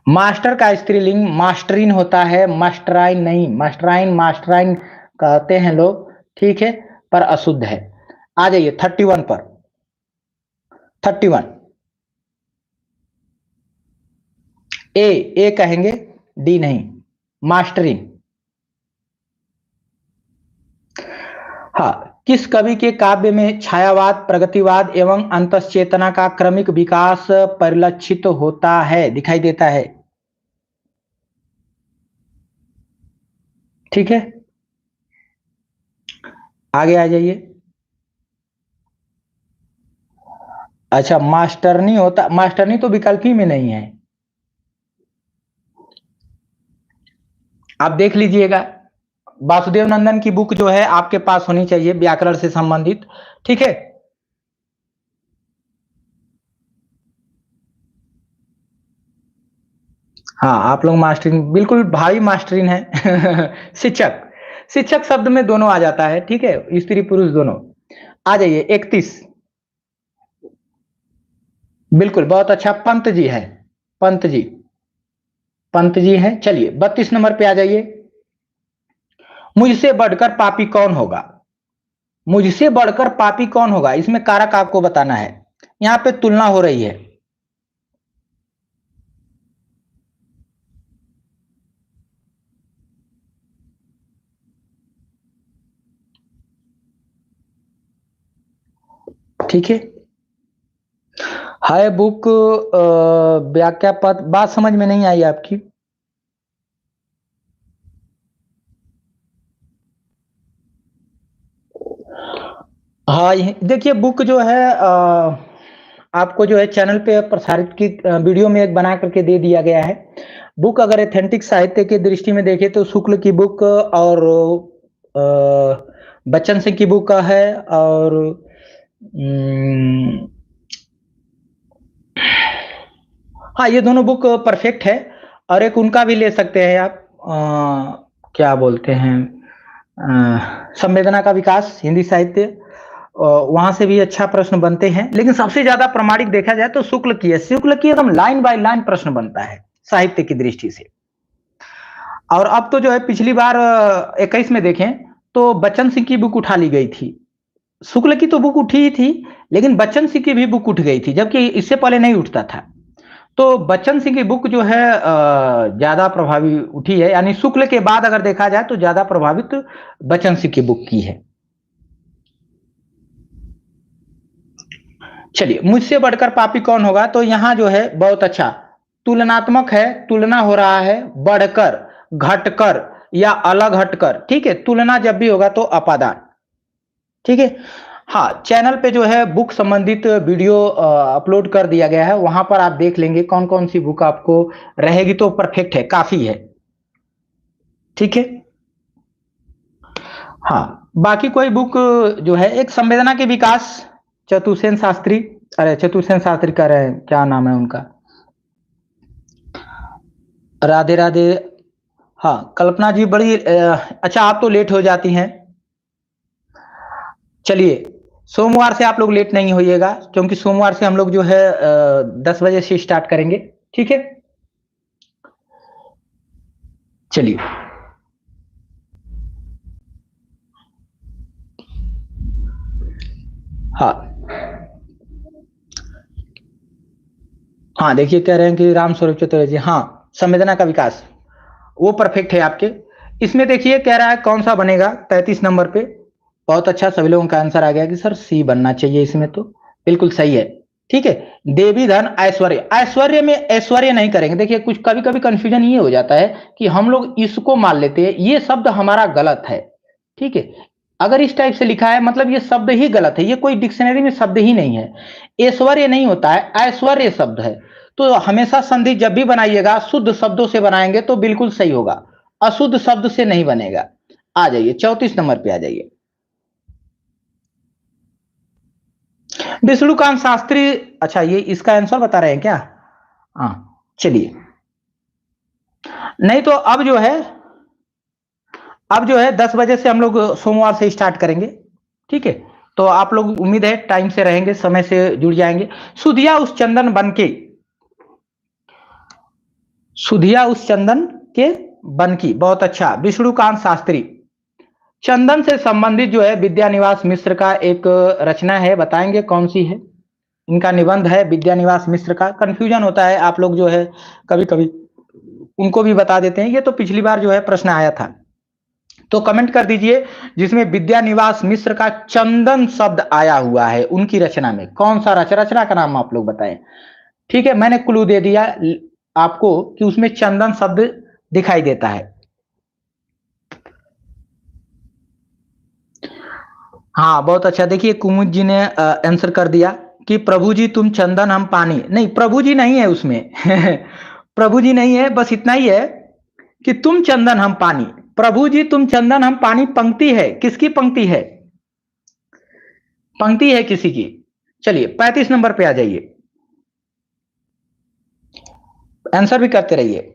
मास्टर का स्त्रीलिंग मास्टरिन होता है, मास्टराइन नहीं, मास्टराइन मास्टराइन कहते हैं लोग, ठीक है, पर अशुद्ध है। आ जाइए 31 पर, 31, ए कहेंगे, डी नहीं, मास्टरिन। हाँ, किस कवि के काव्य में छायावाद, प्रगतिवाद एवं अंतश्चेतना का क्रमिक विकास परिलक्षित होता है, दिखाई देता है, ठीक है। आगे आ जाइए, अच्छा, मास्टरनी होता, मास्टरनी तो विकल्प ही में नहीं है, आप देख लीजिएगा। वासुदेव नंदन की बुक जो है आपके पास होनी चाहिए, व्याकरण से संबंधित, ठीक है। हाँ, आप लोग मास्टरिन, बिल्कुल भाई मास्टरिन है। शिक्षक, शिक्षक शब्द में दोनों आ जाता है, ठीक है, स्त्री पुरुष दोनों। आ जाइए 31। बिल्कुल, बहुत अच्छा, पंत जी है, पंत जी, पंत जी हैं। चलिए 32 नंबर पे आ जाइए। मुझसे बढ़कर पापी कौन होगा? मुझसे बढ़कर पापी कौन होगा, इसमें कारक आपको बताना है। यहां पे तुलना हो रही है। ठीक है बुक, व्याख्या पद, बात समझ में नहीं आई आपकी। हाँ, देखिए बुक जो है आपको जो है चैनल पे प्रसारित की वीडियो में एक बना करके दे दिया गया है। बुक अगर एथेंटिक साहित्य की दृष्टि में देखें तो शुक्ल की बुक और बच्चन सिंह की बुक का है, और उम, हाँ, ये दोनों बुक परफेक्ट है। और एक उनका भी ले सकते हैं आप, क्या बोलते हैं, संवेदना का विकास, हिंदी साहित्य, वहां से भी अच्छा प्रश्न बनते हैं। लेकिन सबसे ज्यादा प्रमाणिक देखा जाए तो शुक्ल की है, शुक्ल की एकदम लाइन बाय लाइन प्रश्न बनता है साहित्य की दृष्टि से। और अब तो जो है पिछली बार 21 में देखें तो बच्चन सिंह की बुक उठा ली गई थी। शुक्ल की तो बुक उठी ही थी, लेकिन बच्चन सिंह की भी बुक उठ गई थी, जबकि इससे पहले नहीं उठता था। तो बच्चन सिंह की बुक जो है ज्यादा प्रभावी उठी है, यानी शुक्ल के बाद अगर देखा जाए तो ज्यादा प्रभावित बच्चन सिंह की बुक की है। चलिए, मुझसे बढ़कर पापी कौन होगा, तो यहां जो है बहुत अच्छा तुलनात्मक है, तुलना हो रहा है, बढ़कर, घटकर या अलग हटकर, ठीक है, तुलना जब भी होगा तो अपादान, ठीक है। हाँ, चैनल पे जो है बुक संबंधित वीडियो अपलोड कर दिया गया है, वहां पर आप देख लेंगे कौन कौन सी बुक आपको रहेगी तो परफेक्ट है, काफी है, ठीक है। हाँ, बाकी कोई बुक जो है, एक संवेदना के विकास, चतुसेन शास्त्री, अरे चतुसेन शास्त्री कह रहे हैं, क्या नाम है उनका, राधे राधे। हाँ, कल्पना जी बड़ी अच्छा, आप तो लेट हो जाती हैं। चलिए, सोमवार से आप लोग लेट नहीं होइएगा, क्योंकि सोमवार से हम लोग जो है 10 बजे से स्टार्ट करेंगे, ठीक है। चलिए, हाँ हाँ, देखिए कह रहे हैं कि राम स्वरूप चतुर्वेदी, हाँ, संवेदना का विकास, वो परफेक्ट है आपके। इसमें देखिए कह रहा है कौन सा बनेगा 33 नंबर पे। बहुत अच्छा, सभी लोगों का आंसर आ गया कि सर सी बनना चाहिए इसमें, तो बिल्कुल सही है, ठीक है। देवी धन ऐश्वर्य, ऐश्वर्य में ऐश्वर्य नहीं करेंगे। देखिए कुछ कभी कभी कंफ्यूजन ये हो जाता है कि हम लोग इसको मान लेते हैं, ये शब्द हमारा गलत है, ठीक है। अगर इस टाइप से लिखा है मतलब ये शब्द ही गलत है, ये कोई डिक्शनरी में शब्द ही नहीं है। ऐश्वर्य नहीं होता है, ऐश्वर्य शब्द है। तो हमेशा संधि जब भी बनाइएगा शुद्ध शब्दों से बनाएंगे तो बिल्कुल सही होगा, अशुद्ध शब्द से नहीं बनेगा। आ जाइए 34 नंबर पे आ जाइए। विष्णुकांत शास्त्री, अच्छा ये इसका आंसर बता रहे हैं क्या? हाँ, चलिए, नहीं तो अब जो है 10 बजे से हम लोग सोमवार से स्टार्ट करेंगे, ठीक है। तो आप लोग उम्मीद है टाइम से रहेंगे, समय से जुड़ जाएंगे। सुधिया उस चंदन बन के, सुधिया उस चंदन के बन की, बहुत अच्छा, विष्णुकांत शास्त्री। चंदन से संबंधित जो है विद्यानिवास मिश्र का एक रचना है, बताएंगे कौन सी है? इनका निबंध है विद्यानिवास मिश्र का। कंफ्यूजन होता है, आप लोग जो है कभी कभी उनको भी बता देते हैं, ये तो पिछली बार जो है प्रश्न आया था। तो कमेंट कर दीजिए जिसमें विद्यानिवास मिश्र का चंदन शब्द आया हुआ है, उनकी रचना में कौन सा रचना का नाम आप लोग बताएं, ठीक है। मैंने क्लू दे दिया आपको कि उसमें चंदन शब्द दिखाई देता है। हाँ, बहुत अच्छा, देखिए कुमुद जी ने आंसर कर दिया, कि प्रभु जी तुम चंदन हम पानी, नहीं प्रभु जी नहीं है उसमें प्रभु जी नहीं है, बस इतना ही है कि तुम चंदन हम पानी, प्रभु जी तुम चंदन हम पानी पंक्ति है, किसकी पंक्ति है? पंक्ति है किसी की। चलिए 35 नंबर पे आ जाइए, आंसर भी करते रहिए।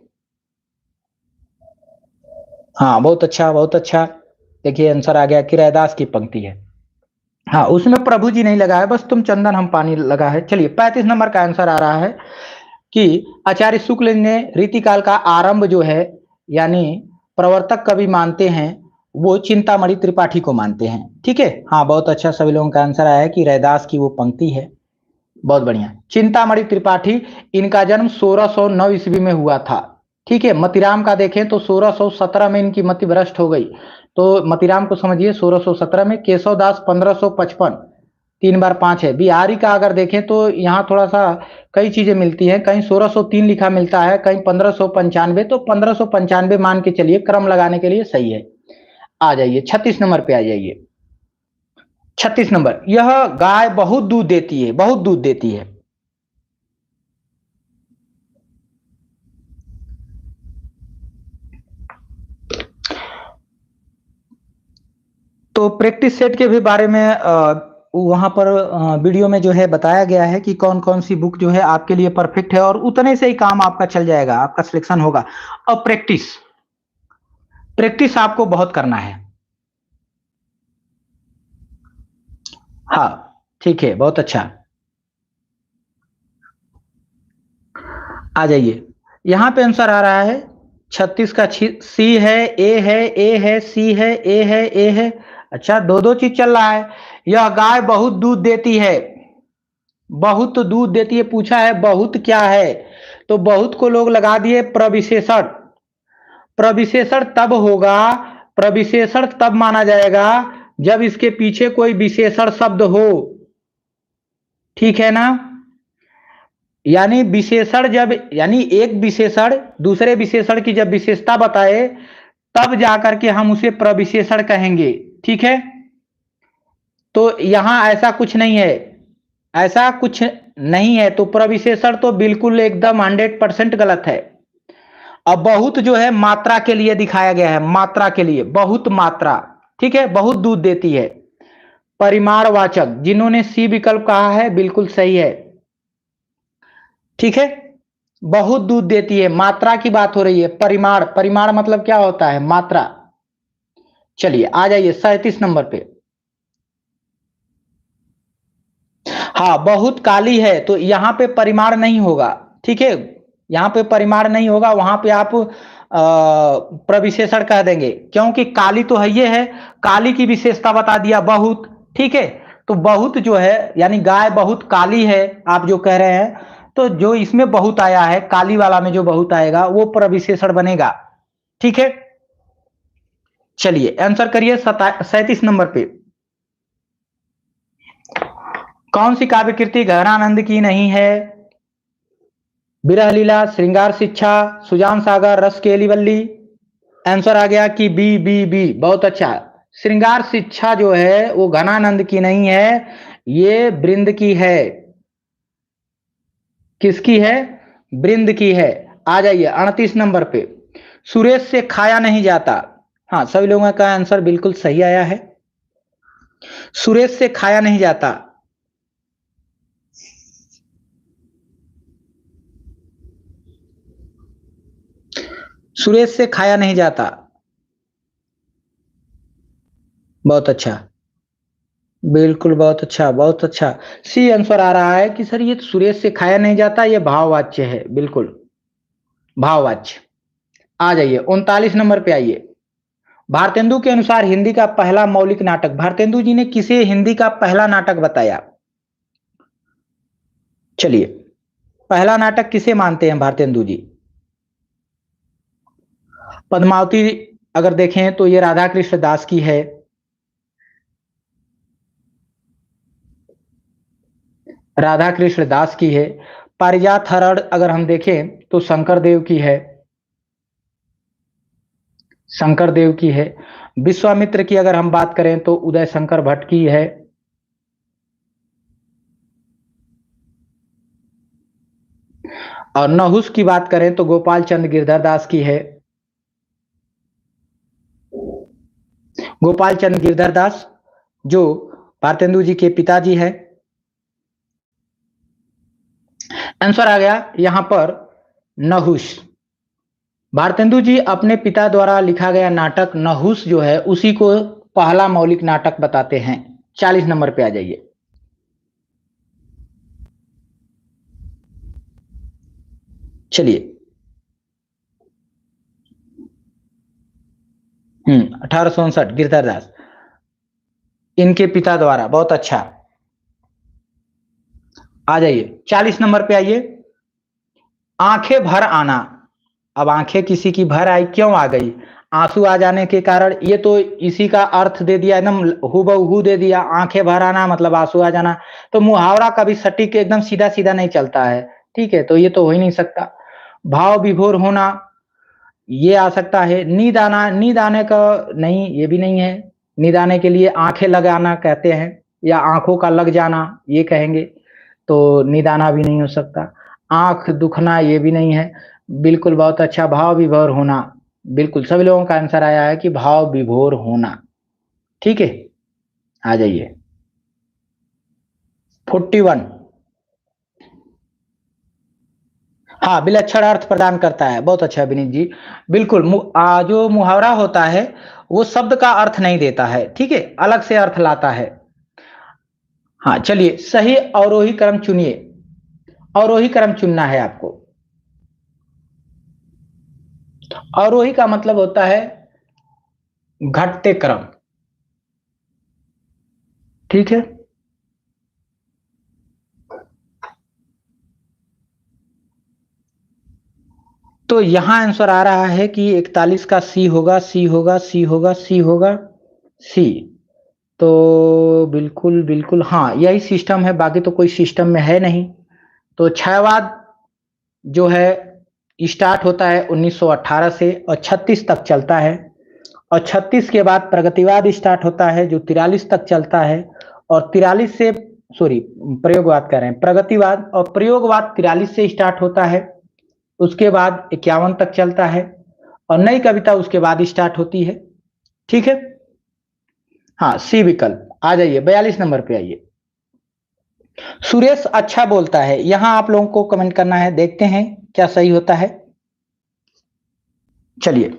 हाँ बहुत अच्छा बहुत अच्छा, देखिए आंसर आ गया कि रैदास की पंक्ति है। हाँ उसमें प्रभु जी नहीं लगा है, बस तुम चंदन हम पानी लगा है। चलिए 35 नंबर का आंसर आ रहा है कि आचार्य शुक्ल ने रीतिकाल का आरंभ जो है, यानी प्रवर्तक कवि मानते हैं वो चिंतामणि त्रिपाठी को मानते हैं। ठीक है, हाँ बहुत अच्छा, सभी लोगों का आंसर आया है कि रैदास की वो पंक्ति है। बहुत बढ़िया, चिंतामणि त्रिपाठी, इनका जन्म 1609 ईस्वी में हुआ था। ठीक है, मतीराम का देखें तो 1617 में इनकी मति भ्रष्ट हो गई, तो मतीराम को समझिए 1617 में। केशवदास 1555, 3 बार 5 है। बिहारी का अगर देखें तो यहाँ थोड़ा सा कई चीजें मिलती हैं, कहीं 1603 लिखा मिलता है, कहीं 1595, तो 1595 मान के चलिए, क्रम लगाने के लिए सही है। आ जाइए 36 नंबर पे आ जाइए। 36 नंबर, यह गाय बहुत दूध देती है, बहुत दूध देती है। तो प्रैक्टिस सेट के भी बारे में वहां पर वीडियो में जो है बताया गया है कि कौन कौन सी बुक जो है आपके लिए परफेक्ट है, और उतने से ही काम आपका चल जाएगा, आपका सिलेक्शन होगा। और प्रैक्टिस, प्रैक्टिस आपको बहुत करना है। हाँ ठीक है, बहुत अच्छा। आ जाइए, यहां पे आंसर आ रहा है 36 का सी है, ए है, ए है, सी है, ए है, ए है। अच्छा, दो दो चीज चल रहा है। यह गाय बहुत दूध देती है, बहुत दूध देती है, पूछा है बहुत क्या है, तो बहुत को लोग लगा दिए प्रविशेषण। प्रविशेषण तब होगा, प्रविशेषण तब माना जाएगा जब इसके पीछे कोई विशेषण शब्द हो। ठीक है ना, यानी विशेषण जब, यानी एक विशेषण दूसरे विशेषण की जब विशेषता बताए, तब जाकर के हम उसे प्रविशेषण कहेंगे। ठीक है, तो यहां ऐसा कुछ नहीं है, ऐसा कुछ नहीं है, तो प्रविशेषण तो बिल्कुल एकदम 100% गलत है। अब बहुत जो है मात्रा के लिए दिखाया गया है, मात्रा के लिए, बहुत मात्रा। ठीक है, बहुत दूध देती है। परिमाणवाचक, जिन्होंने सी विकल्प कहा है बिल्कुल सही है। ठीक है, बहुत दूध देती है, मात्रा की बात हो रही है। परिमाण, परिमाण मतलब क्या होता है? मात्रा। चलिए आ जाइए 37 नंबर पे। हाँ बहुत काली है, तो यहां पे परिमाण नहीं होगा। ठीक है, यहां पे परिमाण नहीं होगा, वहां पे आप प्रविशेषण कह देंगे, क्योंकि काली तो है, ये है, काली की विशेषता बता दिया बहुत। ठीक है, तो बहुत जो है, यानी गाय बहुत काली है, आप जो कह रहे हैं, तो जो इसमें बहुत आया है, काली वाला में जो बहुत आएगा वो प्रविशेषण बनेगा। ठीक है, चलिए आंसर करिए 37 नंबर पे। कौन सी काव्य कृति गहनानंद की नहीं है? विरह लीला, श्रृंगार शिक्षा, सुजान सागर, रस केली वल्ली। आंसर आ गया कि बी बी बी, बहुत अच्छा। श्रृंगार शिक्षा जो है वो घनानंद की नहीं है, ये बृंद की है। किसकी है? बृंद की है। आ जाइए 38 नंबर पे। सुरेश से खाया नहीं जाता। हाँ सभी लोगों का आंसर बिल्कुल सही आया है, सुरेश से खाया नहीं जाता। सुरेश से खाया नहीं जाता, बहुत अच्छा, बिल्कुल बहुत अच्छा बहुत अच्छा। सी आंसर आ रहा है कि सर ये सुरेश से खाया नहीं जाता, ये भाववाच्य है, बिल्कुल भाववाच्य। आ जाइए 39 नंबर पे आइए। भारतेंदु के अनुसार हिंदी का पहला मौलिक नाटक, भारतेंदु जी ने किसे हिंदी का पहला नाटक बताया? चलिए, पहला नाटक किसे मानते हैं भारतेंदु जी? पद्मावती अगर देखें तो ये राधा कृष्ण दास की है। राधा कृष्ण दास की है। पारिजात हरण अगर हम देखें तो शंकर देव की है, शंकर देव की है। विश्वामित्र की अगर हम बात करें तो उदय शंकर भट्ट की है। और नहुस की बात करें तो गोपाल चंद गिरधर दास की है, गोपाल चंद गिरधर दास जो भारतेंदु जी के पिताजी है। आंसर आ गया यहां पर नहुस। भारतेंदु जी अपने पिता द्वारा लिखा गया नाटक नहुस जो है उसी को पहला मौलिक नाटक बताते हैं। 40 नंबर पे आ जाइए। चलिए 1859 गिरधर दास इनके पिता द्वारा। बहुत अच्छा, आ जाइए 40 नंबर पे आइए। आंखें भर आना। अब आंखें किसी की भर आई, क्यों आ गई? आंसू आ जाने के कारण। ये तो इसी का अर्थ दे दिया, एकदम हूबहू दे दिया। आंखें भर आना मतलब आंसू आ जाना। तो मुहावरा कभी सटीक एकदम सीधा सीधा नहीं चलता है, ठीक है, तो ये तो हो ही नहीं सकता। भाव विभोर होना ये आ सकता है। नींद आना, नींद आने का नहीं, ये भी नहीं है। नींद आने के लिए आंखें लगाना कहते हैं, या आंखों का लग जाना ये कहेंगे, तो नींद आना भी नहीं हो सकता। आंख दुखना ये भी नहीं है। बिल्कुल, बहुत अच्छा। भाव विभोर होना, बिल्कुल सभी लोगों का आंसर आया है कि भाव विभोर होना। ठीक है, आ जाइए 41। हाँ, विलक्षण अर्थ प्रदान करता है। बहुत अच्छा विनीत जी, बिल्कुल। जो मुहावरा होता है वो शब्द का अर्थ नहीं देता है, ठीक है, अलग से अर्थ लाता है। हाँ चलिए, सही अवरोही क्रम चुनिए। अवरोही क्रम चुनना है आपको। अवरोही का मतलब होता है घटते क्रम, ठीक है। तो यहां आंसर आ रहा है कि 41 का सी होगा, सी होगा, सी होगा, सी होगा, सी। तो बिल्कुल बिल्कुल हाँ, यही सिस्टम है, बाकी तो कोई सिस्टम में है नहीं। तो क्षयवाद जो है स्टार्ट होता है 1918 से और 36 तक चलता है। और 36 के बाद प्रगतिवाद स्टार्ट होता है जो 43 तक चलता है। और 43 से, सॉरी, प्रयोगवाद कह रहे हैं, प्रगतिवाद और प्रयोगवाद 43 से स्टार्ट होता है, उसके बाद 51 तक चलता है। और नई कविता उसके बाद स्टार्ट होती है, ठीक है। हाँ, सी विकल्प। आ जाइए 42 नंबर पे आइए। सुरेश अच्छा बोलता है, यहां आप लोगों को कमेंट करना है, देखते हैं क्या सही होता है। चलिए,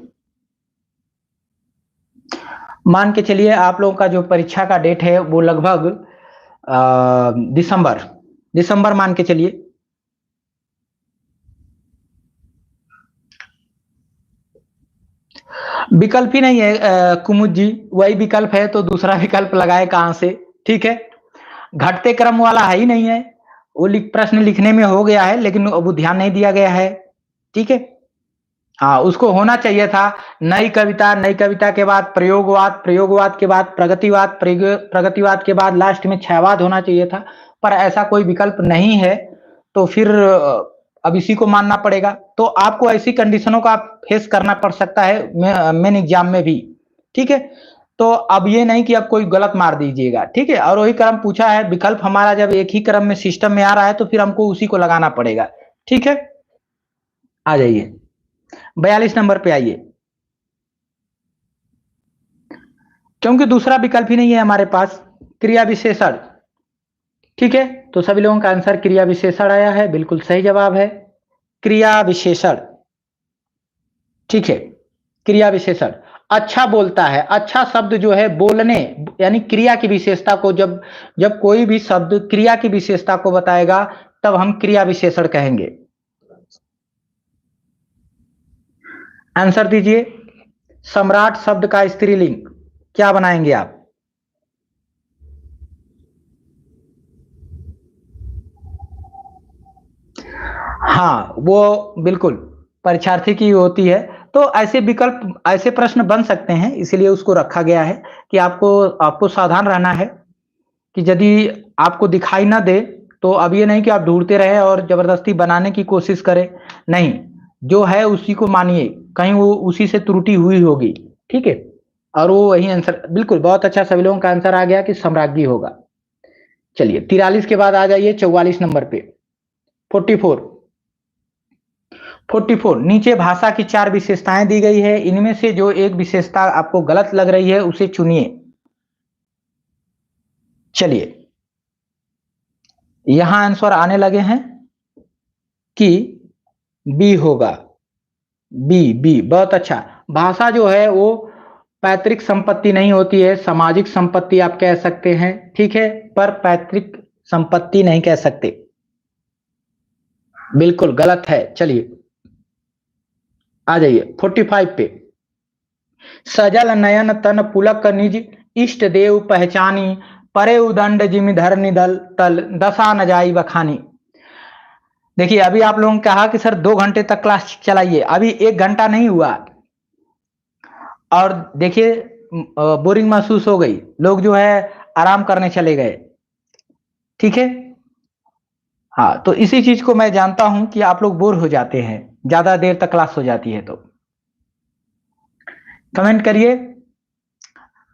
मान के चलिए आप लोगों का जो परीक्षा का डेट है वो लगभग दिसंबर, दिसंबर मान के चलिए। विकल्प ही नहीं है कुमुद जी, वही विकल्प है तो दूसरा विकल्प लगाए कहां से, ठीक है। घटते क्रम वाला है ही नहीं है। वो प्रश्न लिखने में हो गया है लेकिन वो ध्यान नहीं दिया गया है, ठीक है। हाँ, उसको होना चाहिए था नई कविता, नई कविता के बाद प्रयोगवाद, प्रयोगवाद के बाद प्रगतिवाद, प्रगतिवाद के बाद लास्ट में क्षयवाद होना चाहिए था। पर ऐसा कोई विकल्प नहीं है, तो फिर अब इसी को मानना पड़ेगा। तो आपको ऐसी कंडीशनों का फेस करना पड़ सकता है मेन एग्जाम में भी, ठीक है। तो अब ये नहीं कि अब कोई गलत मार दीजिएगा, ठीक है। और वही क्रम पूछा है, विकल्प हमारा जब एक ही क्रम में सिस्टम में आ रहा है तो फिर हमको उसी को लगाना पड़ेगा, ठीक है। आ जाइए 42 नंबर पे आइए। क्योंकि दूसरा विकल्प ही नहीं है हमारे पास, क्रिया विशेषण, ठीक है। तो सभी लोगों का आंसर क्रिया विशेषण आया है, बिल्कुल सही जवाब है क्रिया विशेषण, ठीक है। क्रिया विशेषण अच्छा बोलता है। अच्छा शब्द जो है बोलने यानी क्रिया की विशेषता को, जब जब कोई भी शब्द क्रिया की विशेषता को बताएगा तब हम क्रिया विशेषण कहेंगे। आंसर दीजिए। सम्राट शब्द का स्त्रीलिंग क्या बनाएंगे आप? हाँ, वो बिल्कुल परीक्षार्थी की होती है। तो ऐसे विकल्प, ऐसे प्रश्न बन सकते हैं, इसीलिए उसको रखा गया है कि आपको आपको सावधान रहना है कि यदि आपको दिखाई ना दे तो अब ये नहीं कि आप ढूंढते रहे और जबरदस्ती बनाने की कोशिश करें, नहीं, जो है उसी को मानिए, कहीं वो उसी से त्रुटि हुई होगी, ठीक है। और वो वही आंसर, बिल्कुल बहुत अच्छा, सभी लोगों का आंसर आ गया कि सम्राज्ञी होगा। चलिए 43 के बाद आ जाइए 44 नंबर पे, 44। 44 नीचे भाषा की 4 विशेषताएं दी गई है, इनमें से जो एक विशेषता आपको गलत लग रही है उसे चुनिए। चलिए यहां आंसर आने लगे हैं कि बी होगा। बी बहुत अच्छा। भाषा जो है वो पैतृक संपत्ति नहीं होती है, सामाजिक संपत्ति आप कह सकते हैं, ठीक है, पर पैतृक संपत्ति नहीं कह सकते, बिल्कुल गलत है। चलिए आ जाइए 45 पे। सजल नयन तन पुलक निज इष्ट देव पहचानी, परे उदंड जिमि धर निदल तल दशा न जाई बखानी। देखिए अभी आप लोगों ने कहा कि सर 2 घंटे तक क्लास चलाइए, अभी 1 घंटा नहीं हुआ और देखिए बोरिंग महसूस हो गई, लोग जो है आराम करने चले गए, ठीक है। हाँ तो इसी चीज को मैं जानता हूं कि आप लोग बोर हो जाते हैं, ज्यादा देर तक क्लास हो जाती है तो कमेंट करिए।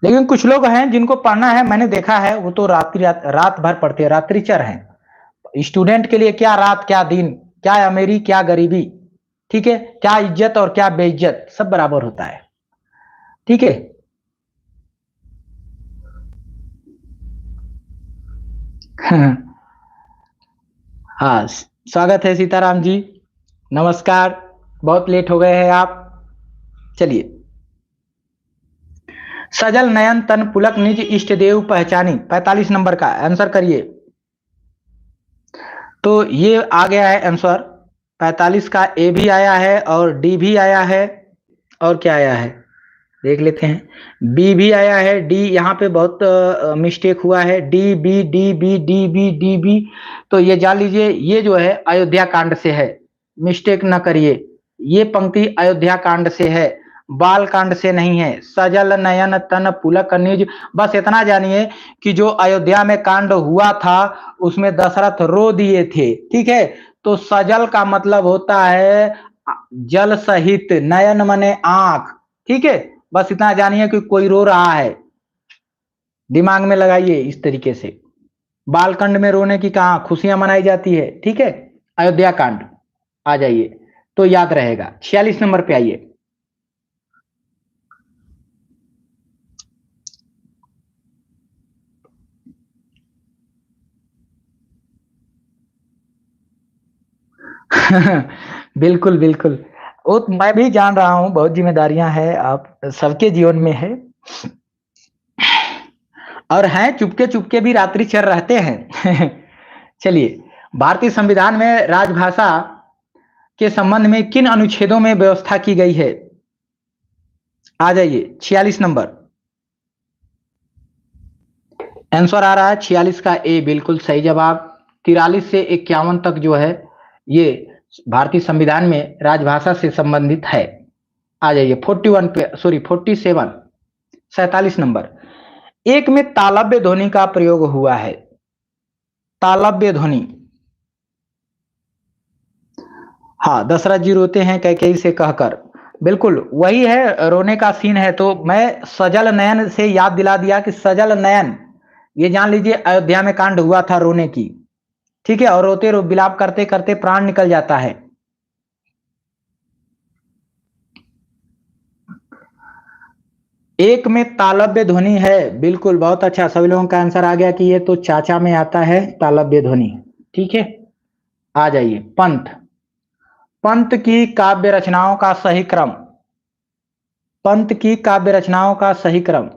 लेकिन कुछ लोग हैं जिनको पढ़ना है, मैंने देखा है, वो तो रात भर पढ़ते हैं, रात्रिचर हैं। स्टूडेंट के लिए क्या रात क्या दिन, क्या अमीरी क्या गरीबी, ठीक है, क्या इज्जत और क्या बेइज्जत, सब बराबर होता है, ठीक है। हाँ स्वागत है सीताराम जी, नमस्कार, बहुत लेट हो गए हैं आप। चलिए सजल नयन तन पुलक निज इष्ट देव पहचानी, 45 नंबर का आंसर करिए। तो ये आ गया है आंसर 45 का, ए भी आया है और डी भी आया है, और क्या आया है देख लेते हैं, बी भी आया है, डी यहाँ पे बहुत मिस्टेक हुआ है, D B D B D B D B. तो ये जान लीजिए ये जो है अयोध्या कांड से है, मिस्टेक न करिए, ये पंक्ति अयोध्या कांड से है, बाल कांड से नहीं है। सजल नयन तन पुलक निज, बस इतना जानिए कि जो अयोध्या में कांड हुआ था उसमें दशरथ रो दिए थे, ठीक है। तो सजल का मतलब होता है जल सहित, नयन मने आंख, ठीक है। बस इतना जानिए कि कोई रो रहा है, दिमाग में लगाइए इस तरीके से। बालकांड में रोने की कहां खुशियां मनाई जाती है, ठीक है, अयोध्या कांड। आ जाइए तो याद रहेगा। 46 नंबर पे आइए। बिल्कुल बिल्कुल, वो तो मैं भी जान रहा हूं, बहुत जिम्मेदारियां हैं, आप सबके जीवन में है, और हैं चुपके चुपके भी रात्रि चर रहते हैं। चलिए भारतीय संविधान में राजभाषा के संबंध में किन अनुच्छेदों में व्यवस्था की गई है? आ जाइए 46 नंबर आंसर आ रहा है 46 का ए, बिल्कुल सही जवाब। 43 से 51 तक जो है ये भारतीय संविधान में राजभाषा से संबंधित है। आ जाइए 41 पे, सॉरी 47, 47 नंबर। एक में तालव्य ध्वनि का प्रयोग हुआ है, तालव्य ध्वनि। हाँ दशरथ जी रोते हैं कैकेयी से कहकर, बिल्कुल वही है, रोने का सीन है। तो मैं सजल नयन से याद दिला दिया कि सजल नयन, ये जान लीजिए अयोध्या में कांड हुआ था रोने की, ठीक है, और रोते विलाप करते करते प्राण निकल जाता है। एक में तालव्य ध्वनि है, बिल्कुल बहुत अच्छा, सभी लोगों का आंसर आ गया कि ये तो चाचा में आता है तालव्य ध्वनि, ठीक है। आ जाइए पंथ, पंत की काव्य रचनाओं का सही क्रम, पंत की काव्य रचनाओं का सही क्रम।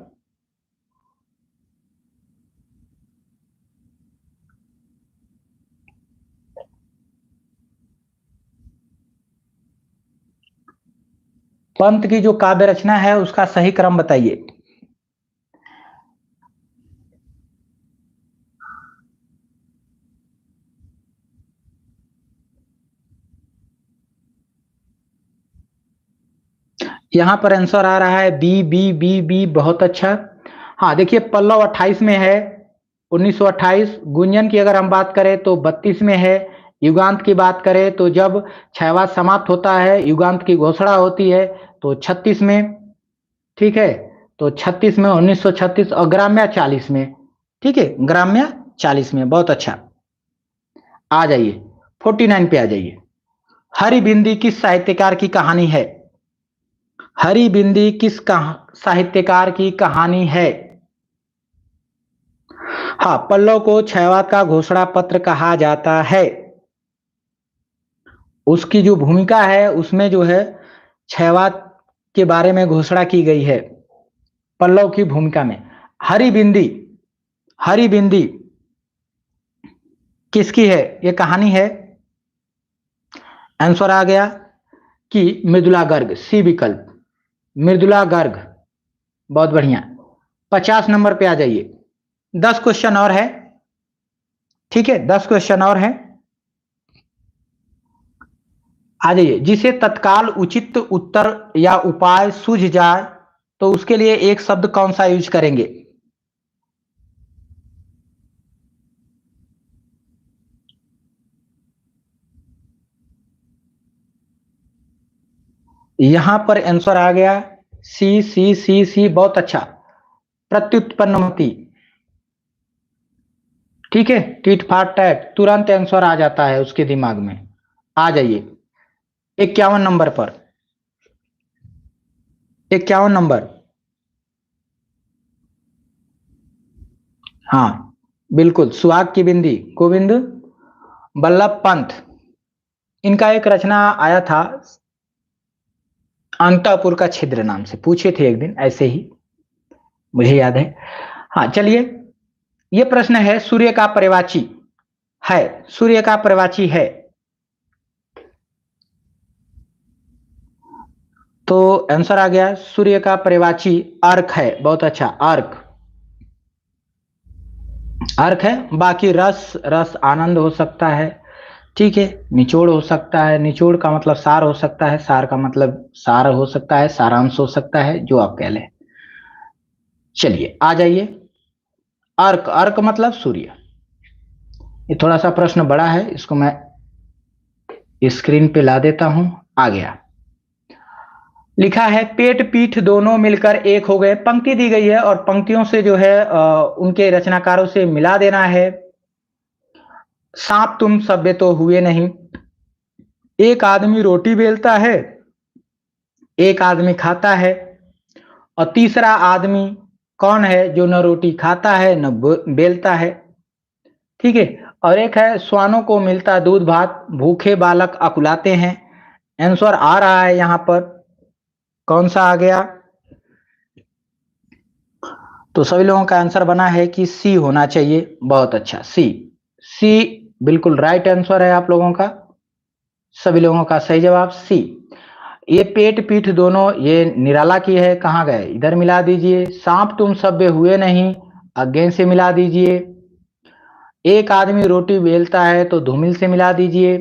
पंत की जो काव्य रचना है उसका सही क्रम बताइए। यहां पर आंसर आ रहा है बी बी बी बी, बहुत अच्छा। हाँ देखिए पल्लव 28 में है, 1928। गुंजन की अगर हम बात करें तो 32 में है। युगांत की बात करें तो जब छयवाद समाप्त होता है, युगांत की घोषणा होती है, तो 36 में, ठीक है। तो 36 में 1936, और ग्राम्य 40 में, ठीक है, ग्राम्य 40 में, बहुत अच्छा। आ जाइए 49 पे आ जाइए। हरी बिंदी किस साहित्यकार की कहानी है? हरी बिंदी किस साहित्यकार की कहानी है? हाँ, पल्लव को क्षयवाद का घोषणा पत्र कहा जाता है। उसकी जो भूमिका है उसमें जो है क्षयवाद के बारे में घोषणा की गई है पल्लव की भूमिका में। हरी बिंदी, हरी बिंदी किसकी है? ये कहानी है। आंसर आ गया कि मृदुला गर्ग, सी विकल्प, मृदुला गर्ग। बहुत बढ़िया। 50 नंबर पे आ जाइए। 10 क्वेश्चन और है, ठीक है, 10 क्वेश्चन और है। आ जाइए। जिसे तत्काल उचित उत्तर या उपाय सूझ जाए तो उसके लिए एक शब्द कौन सा यूज करेंगे? यहां पर आंसर आ गया सी सी सी सी। बहुत अच्छा, प्रत्युत्पन्नमति। ठीक है, टीट फाट टैट, तुरंत आंसर आ जाता है उसके दिमाग में। आ जाइए 51 नंबर पर। 51 नंबर। हाँ बिल्कुल, सुहाग की बिंदी, गोविंद बल्लभ पंत। इनका एक रचना आया था अंतापुर का छिद्र नाम से, पूछे थे एक दिन ऐसे ही, मुझे याद है। हाँ चलिए, ये प्रश्न है सूर्य का पर्यायवाची है, सूर्य का पर्यायवाची है। तो आंसर आ गया सूर्य का पर्यायवाची अर्क है। बहुत अच्छा, अर्क, अर्क है। बाकी रस, रस आनंद हो सकता है, ठीक है। निचोड़ हो सकता है, निचोड़ का मतलब सार हो सकता है, सार का मतलब सार हो सकता है, सारांश हो सकता है, जो आप कह लें। चलिए आ जाइए। अर्क, अर्क मतलब सूर्य। ये थोड़ा सा प्रश्न बड़ा है, इसको मैं स्क्रीन पे ला देता हूं। आ गया। लिखा है पेट पीठ दोनों मिलकर एक हो गए। पंक्ति दी गई है और पंक्तियों से जो है उनके रचनाकारों से मिला देना है। सांप तुम सभ्य तो हुए नहीं। एक आदमी रोटी बेलता है, एक आदमी खाता है, और तीसरा आदमी कौन है जो न रोटी खाता है न बेलता है? ठीक है। और एक है श्वानों को मिलता दूध भात, भूखे बालक अकुलाते हैं। आंसर आ रहा है यहां पर, कौन सा आ गया? तो सभी लोगों का आंसर बना है कि सी होना चाहिए। बहुत अच्छा, सी, सी बिल्कुल राइट आंसर है आप लोगों का। सभी लोगों का सही जवाब सी। ये पेट पीठ दोनों, ये निराला की है, कहाँ गए? इधर मिला दीजिए। सांप तुम सभ्य हुए नहीं, अगेन से मिला दीजिए। एक आदमी रोटी बेलता है तो धूमिल से मिला दीजिए।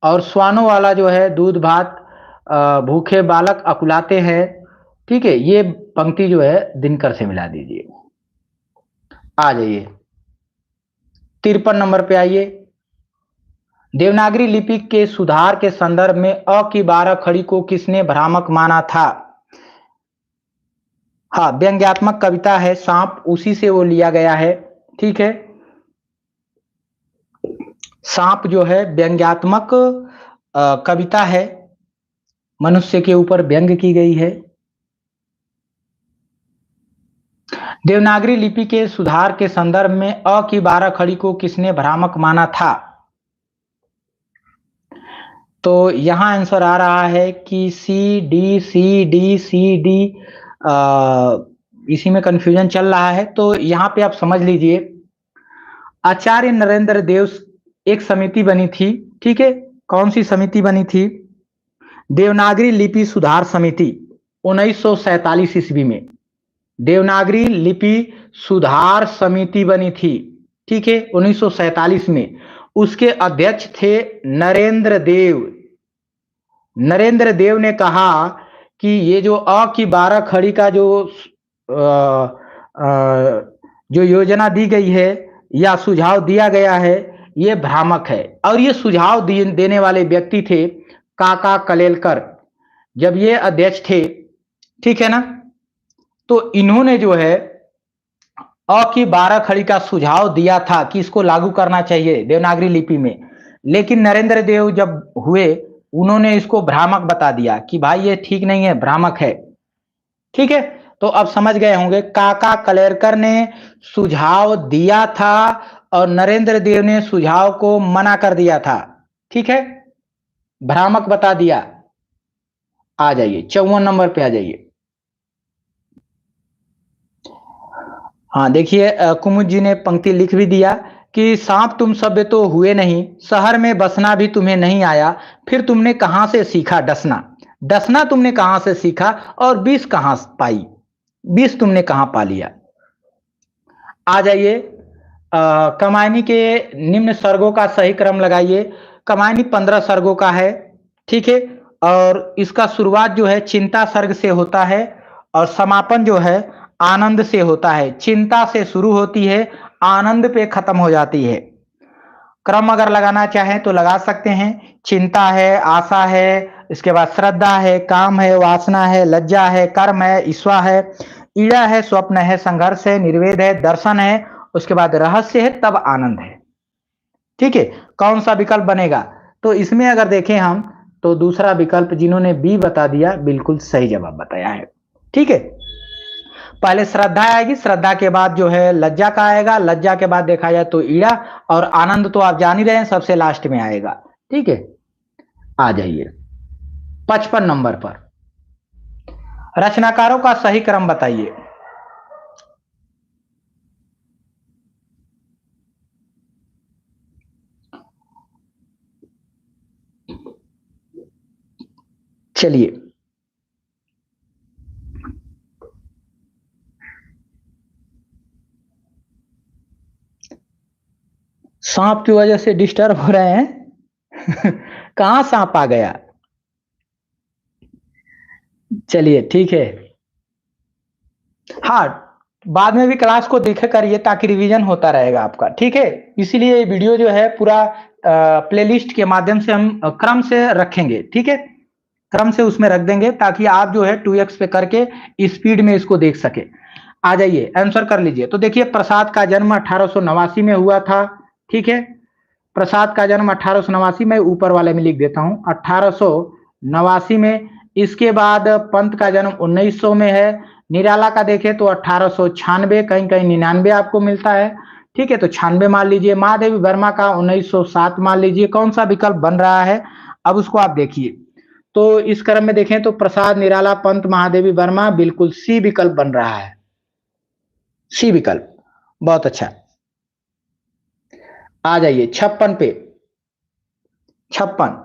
और स्वानों वाला जो है दूध भात, भूखे बालक अकुलाते हैं, ठीक है, ये पंक्ति जो है दिनकर से मिला दीजिए। आ जाइए 53 नंबर पे आइए। देवनागरी लिपि के सुधार के संदर्भ में अ की 12 खड़ी को किसने भ्रामक माना था? हाँ, व्यंग्यात्मक कविता है सांप, उसी से वो लिया गया है, ठीक है। सांप जो है व्यंग्यात्मक कविता है, मनुष्य के ऊपर व्यंग की गई है। देवनागरी लिपि के सुधार के संदर्भ में अ की 12 खड़ी को किसने भ्रामक माना था? तो यहां आंसर आ रहा है कि C D C D C D. इसी में कंफ्यूजन चल रहा है, तो यहां पे आप समझ लीजिए। आचार्य नरेंद्र देव, एक समिति बनी थी, ठीक है। कौन सी समिति बनी थी? देवनागरी लिपि सुधार समिति, 1947 ईस्वी में देवनागरी लिपि सुधार समिति बनी थी, ठीक है, 1947 में। उसके अध्यक्ष थे नरेंद्र देव। नरेंद्र देव ने कहा कि ये जो अ की 12 खड़ी का जो योजना दी गई है या सुझाव दिया गया है, ये भ्रामक है। और ये सुझाव देने वाले व्यक्ति थे काका कलेलकर, जब ये अध्यक्ष थे, ठीक है ना। तो इन्होंने जो है अ की 12 खड़ी का सुझाव दिया था कि इसको लागू करना चाहिए देवनागरी लिपि में। लेकिन नरेंद्र देव जब हुए उन्होंने इसको भ्रामक बता दिया कि भाई ये ठीक नहीं है, भ्रामक है। ठीक है, तो अब समझ गए होंगे काका कलेरकर ने सुझाव दिया था और नरेंद्र देव ने सुझाव को मना कर दिया था। ठीक है, भ्रामक बता दिया। आ जाइए 54 नंबर पे आ जाइए। हाँ देखिए, कुमुद जी ने पंक्ति लिख भी दिया कि सांप तुम सभ्य तो हुए नहीं, शहर में बसना भी तुम्हें नहीं आया, फिर तुमने कहां से सीखा डसना। डसना तुमने कहां से सीखा और विष कहां पाई, विष तुमने कहां पा लिया। आ जाइए, कमायनी के निम्न सर्गों का सही क्रम लगाइए। कमायनी 15 सर्गों का है। ठीक है, और इसका शुरुआत जो है चिंता सर्ग से होता है और समापन जो है आनंद से होता है। चिंता से शुरू होती है, आनंद पे खत्म हो जाती है। क्रम अगर लगाना चाहें तो लगा सकते हैं। चिंता है, आशा है, इसके बाद श्रद्धा है, काम है, वासना है, लज्जा है, कर्म है, ईश्वा है, ईड़ा है, स्वप्न है, संघर्ष है, निर्वेद है, दर्शन है, उसके बाद रहस्य है, तब आनंद है। ठीक है, कौन सा विकल्प बनेगा? तो इसमें अगर देखें हम तो दूसरा विकल्प जिन्होंने बी बता दिया बिल्कुल सही जवाब बताया है। ठीक है, पहले श्रद्धा आएगी, श्रद्धा के बाद जो है लज्जा का आएगा, लज्जा के बाद देखा जाए तो ईड़ा, और आनंद तो आप जान ही रहे हैं सबसे लास्ट में आएगा। ठीक है, आ जाइए 55 नंबर पर। रचनाकारों का सही क्रम बताइए। चलिए, सांप की वजह से डिस्टर्ब हो रहे हैं कहां सांप आ गया? चलिए ठीक है, हाँ बाद में भी क्लास को देखे करिए ताकि रिवीजन होता रहेगा आपका। ठीक है, इसीलिए ये वीडियो जो है पूरा प्लेलिस्ट के माध्यम से हम क्रम से रखेंगे। ठीक है, क्रम से उसमें रख देंगे ताकि आप जो है 2x पे करके स्पीड में इसको देख सके। आ जाइए आंसर कर लीजिए। तो देखिए, प्रसाद का जन्म 1889 में हुआ था। ठीक है, प्रसाद का जन्म 1889 में, ऊपर वाले में लिख देता हूं 1889 में। इसके बाद पंत का जन्म 1900 में है। निराला का देखें तो 1896, कहीं कहीं 99 आपको मिलता है। ठीक है, तो 96 मान लीजिए। महादेवी वर्मा का 1907 मान लीजिए। कौन सा विकल्प बन रहा है अब उसको आप देखिए। तो इस क्रम में देखें तो प्रसाद, निराला, पंत, महादेवी वर्मा, बिल्कुल सी विकल्प बन रहा है। सी विकल्प, बहुत अच्छा। आ जाइए 56 पे। 56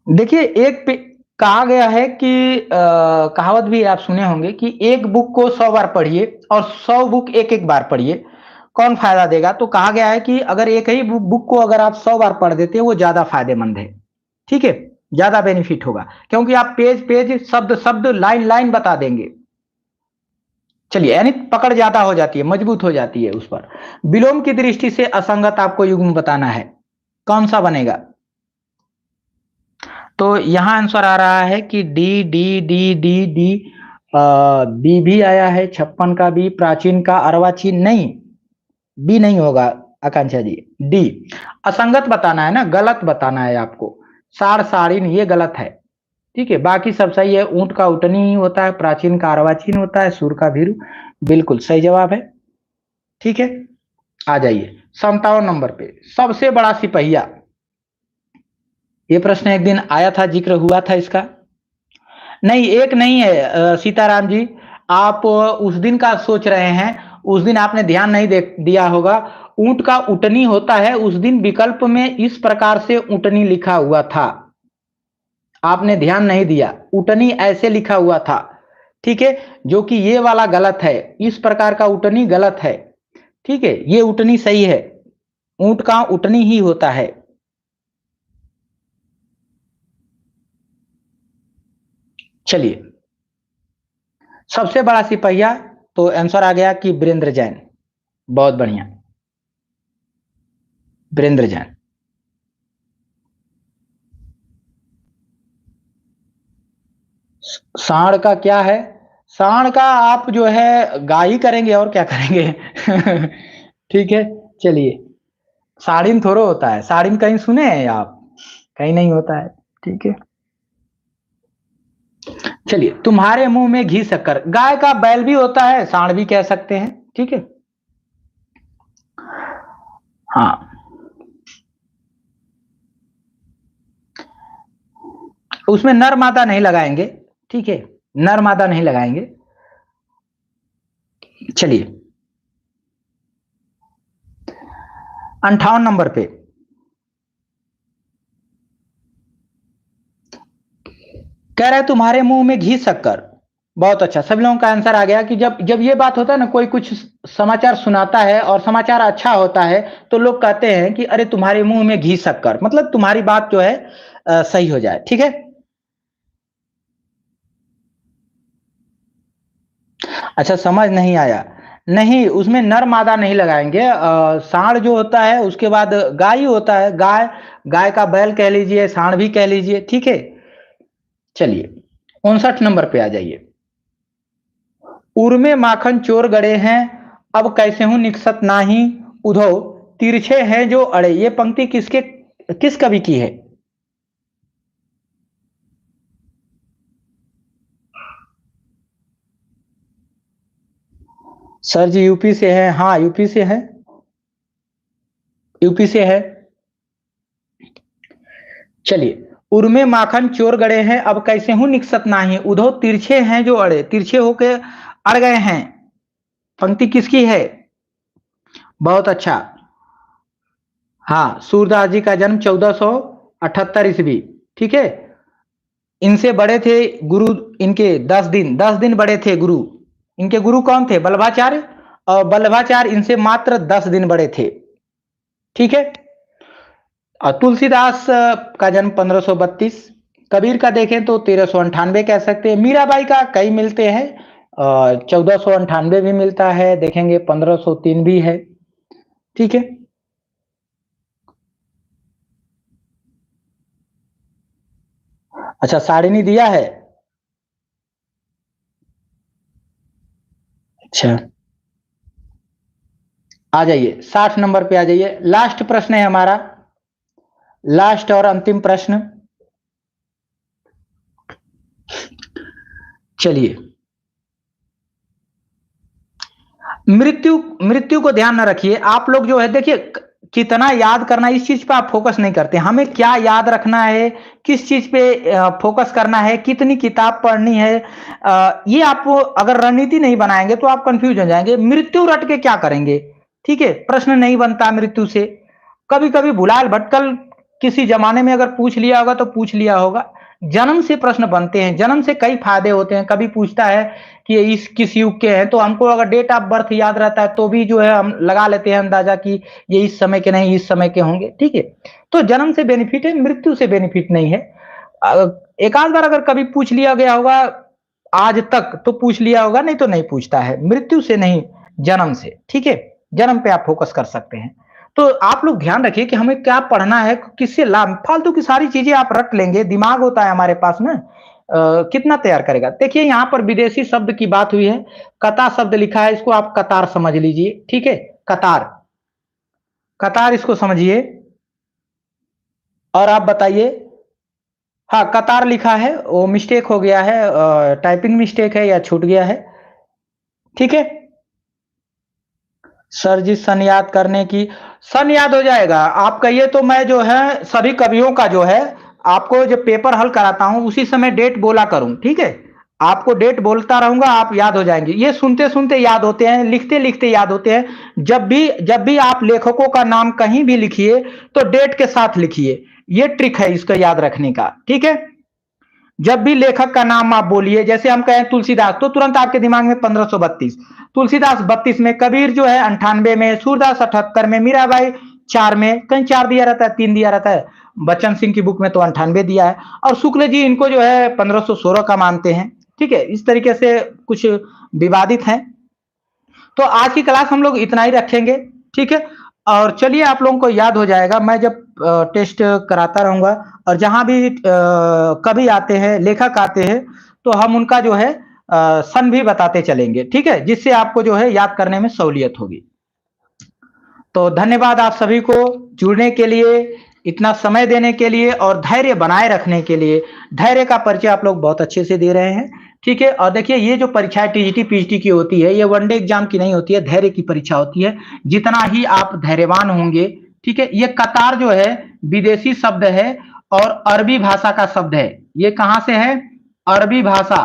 देखिए, एक पे कहा गया है कि कहावत भी आप सुने होंगे कि एक बुक को 100 बार पढ़िए और 100 बुक एक एक बार पढ़िए, कौन फायदा देगा? तो कहा गया है कि अगर एक ही बुक को अगर आप 100 बार पढ़ देते हैं वो ज्यादा फायदेमंद है। ठीक है, ज्यादा बेनिफिट होगा क्योंकि आप पेज पेज, शब्द शब्द, लाइन लाइन बता देंगे। चलिए, यानी पकड़ ज्यादा हो जाती है, मजबूत हो जाती है उस पर। विलोम की दृष्टि से असंगत आपको युग्म बताना है, कौन सा बनेगा? तो यहां आंसर आ रहा है कि D D D D D, B भी आया है 56 का बी, प्राचीन का अर्वाचीन नहीं, बी नहीं होगा आकांक्षा जी, डी। असंगत बताना है ना, गलत बताना है आपको। सार साड़ीन ये गलत है। ठीक है, बाकी सब सही है। ऊंट का उटनी ही होता है, प्राचीन का अर्वाचीन होता है, सुर का भीरू, बिल्कुल सही जवाब है। ठीक है, आ जाइए 57 नंबर पे। सबसे बड़ा सिपहिया, ये प्रश्न एक दिन आया था, जिक्र हुआ था इसका। नहीं, एक नहीं है सीताराम जी, आप उस दिन का सोच रहे हैं, उस दिन आपने ध्यान नहीं दिया होगा। ऊंट का उटनी होता है, उस दिन विकल्प में इस प्रकार से उटनी लिखा हुआ था, आपने ध्यान नहीं दिया, उटनी ऐसे लिखा हुआ था। ठीक है, जो कि ये वाला गलत है, इस प्रकार का उटनी गलत है। ठीक है, ये उटनी सही है, ऊंट का उटनी ही होता है। चलिए, सबसे बड़ा सिपहिया, तो आंसर आ गया कि वीरेंद्र जैन। बहुत बढ़िया, वीरेंद्र जैन। सांड का क्या है? सांड का आप जो है गा ही करेंगे और क्या करेंगे ठीक है, चलिए, साड़िन थोड़ो होता है, साड़िन कहीं सुने हैं आप? कहीं नहीं होता है। ठीक है, चलिए, तुम्हारे मुंह में घी शक्कर, गाय का बैल भी होता है, सांड भी कह सकते हैं। ठीक है, हाँ, उसमें नर मादा नहीं लगाएंगे। ठीक है, नर मादा नहीं लगाएंगे। चलिए, 58 नंबर पे कह रहा है तुम्हारे मुंह में घी शक्कर। बहुत अच्छा, सभी लोगों का आंसर आ गया कि जब जब ये बात होता है ना, कोई कुछ समाचार सुनाता है और समाचार अच्छा होता है तो लोग कहते हैं कि अरे तुम्हारे मुंह में घी शक्कर, मतलब तुम्हारी बात जो है सही हो जाए। ठीक है, अच्छा, समझ नहीं आया। नहीं, उसमें नर मादा नहीं लगाएंगे। सांड जो होता है उसके बाद गाय ही होता है। गाय, गाय का बैल कह लीजिए, सांड भी कह लीजिए। ठीक है, चलिए 59 नंबर पे आ जाइए। उर्मे माखन चोर गड़े हैं, अब कैसे हूं निकसत नाही, उधो तिरछे हैं जो अड़े। ये पंक्ति किसके, किस कवि की है? सर जी यूपी से है। हाँ, यूपी से है, यूपी से है। चलिए, उर्मे माखन चोर गड़े हैं, अब कैसे हूं निकसत नाही, उधो तिरछे हैं जो अड़े। तिरछे होके अड़ गए हैं, पंक्ति किसकी है? बहुत अच्छा, हाँ, सूरदास जी का जन्म 1478 ईस्वी। ठीक है, इनसे बड़े थे गुरु, इनके 10 दिन, 10 दिन बड़े थे गुरु। इनके गुरु कौन थे? वल्लभाचार्य। और वल्लभाचार्य इनसे मात्र 10 दिन बड़े थे। ठीक है, और तुलसीदास का जन्म 1532। कबीर का देखें तो 1398 कह सकते हैं। मीराबाई का कई मिलते हैं, 1498 भी मिलता है, देखेंगे 1503 भी है। ठीक है, अच्छा, सारिणी दिया है। अच्छा, आ जाइए 60 नंबर पे आ जाइए। लास्ट प्रश्न है हमारा, लास्ट और अंतिम प्रश्न। चलिए, मृत्यु, मृत्यु को ध्यान न रखिए आप लोग, जो है देखिए, कितना याद करना, इस चीज पे आप फोकस नहीं करते। हमें क्या याद रखना है, किस चीज पे फोकस करना है, कितनी किताब पढ़नी है, ये आप अगर रणनीति नहीं बनाएंगे तो आप कंफ्यूज हो जाएंगे। मृत्यु रट के क्या करेंगे? ठीक है, प्रश्न नहीं बनता मृत्यु से। कभी कभी भुलाल भटकल किसी जमाने में अगर पूछ लिया होगा तो पूछ लिया होगा। जन्म से प्रश्न बनते हैं, जन्म से कई फायदे होते हैं। कभी पूछता है कि ये इस किस युग के हैं, तो हमको अगर डेट ऑफ बर्थ याद रहता है तो भी जो है हम लगा लेते हैं अंदाजा कि ये इस समय के नहीं, इस समय के होंगे। ठीक है, तो जन्म से बेनिफिट है, मृत्यु से बेनिफिट नहीं है। एक आध बार अगर कभी पूछ लिया गया होगा आज तक तो पूछ लिया होगा, नहीं तो नहीं पूछता है। मृत्यु से नहीं, जन्म से। ठीक है, जन्म पे आप फोकस कर सकते हैं। तो आप लोग ध्यान रखिए कि हमें क्या पढ़ना है, किससे लाभ। फालतू की सारी चीजें आप रट लेंगे, दिमाग होता है हमारे पास ना, कितना तैयार करेगा। देखिए, यहां पर विदेशी शब्द की बात हुई है, कतार शब्द लिखा है, इसको आप कतार समझ लीजिए। ठीक है, कतार, कतार इसको समझिए और आप बताइए। हाँ, कतार लिखा है, वो मिस्टेक हो गया है, टाइपिंग मिस्टेक है या छूट गया है। ठीक है, सर जी सन याद करने की, सन याद हो जाएगा। आप कहिए तो मैं जो है सभी कवियों का जो है आपको जो पेपर हल कराता हूं उसी समय डेट बोला करूं। ठीक है, आपको डेट बोलता रहूंगा, आप याद हो जाएंगे। ये सुनते सुनते याद होते हैं, लिखते लिखते याद होते हैं। जब भी आप लेखकों का नाम कहीं भी लिखिए तो डेट के साथ लिखिए, ये ट्रिक है इसको याद रखने का। ठीक है, जब भी लेखक का नाम आप बोलिए, जैसे हम कहें तुलसीदास तो तुरंत आपके दिमाग में 1532, तुलसीदास 32 में, कबीर जो है 98 में, सूरदास 78 में, मीराबाई 4 में, कहीं 4 दिया रहता है, 3 दिया रहता है। बच्चन सिंह की बुक में तो 98 दिया है। और शुक्ल जी इनको जो है 1516 का मानते हैं। ठीक है, इस तरीके से कुछ विवादित है। तो आज की क्लास हम लोग इतना ही रखेंगे। ठीक है, और चलिए आप लोगों को याद हो जाएगा, मैं जब टेस्ट कराता रहूंगा और जहां भी कवि आते हैं, लेखक आते हैं, तो हम उनका जो है सन भी बताते चलेंगे। ठीक है, जिससे आपको जो है याद करने में सहूलियत होगी। तो धन्यवाद आप सभी को जुड़ने के लिए। इतना समय देने के लिए और धैर्य बनाए रखने के लिए। धैर्य का परिचय आप लोग बहुत अच्छे से दे रहे हैं, ठीक है। और देखिए ये जो परीक्षा टीजीटी पीजीटी की होती है, ये वनडे एग्जाम की नहीं होती है, धैर्य की परीक्षा होती है। जितना ही आप धैर्यवान होंगे, ठीक है। ये कतार जो है विदेशी शब्द है और अरबी भाषा का शब्द है। ये कहां से है? अरबी भाषा,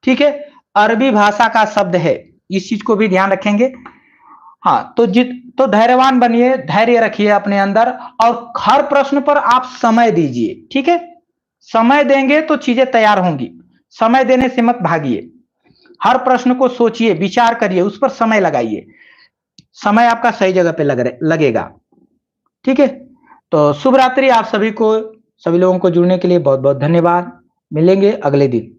ठीक है। अरबी भाषा का शब्द है, इस चीज को भी ध्यान रखेंगे। हाँ, तो धैर्यवान बनिए, धैर्य रखिए अपने अंदर और हर प्रश्न पर आप समय दीजिए, ठीक है। समय देंगे तो चीजें तैयार होंगी, समय देने से मत भागिए। हर प्रश्न को सोचिए, विचार करिए, उस पर समय लगाइए, समय आपका सही जगह पे लगेगा, ठीक है। तो शुभ रात्रि आप सभी को, सभी लोगों को जुड़ने के लिए बहुत बहुत धन्यवाद। मिलेंगे अगले दिन।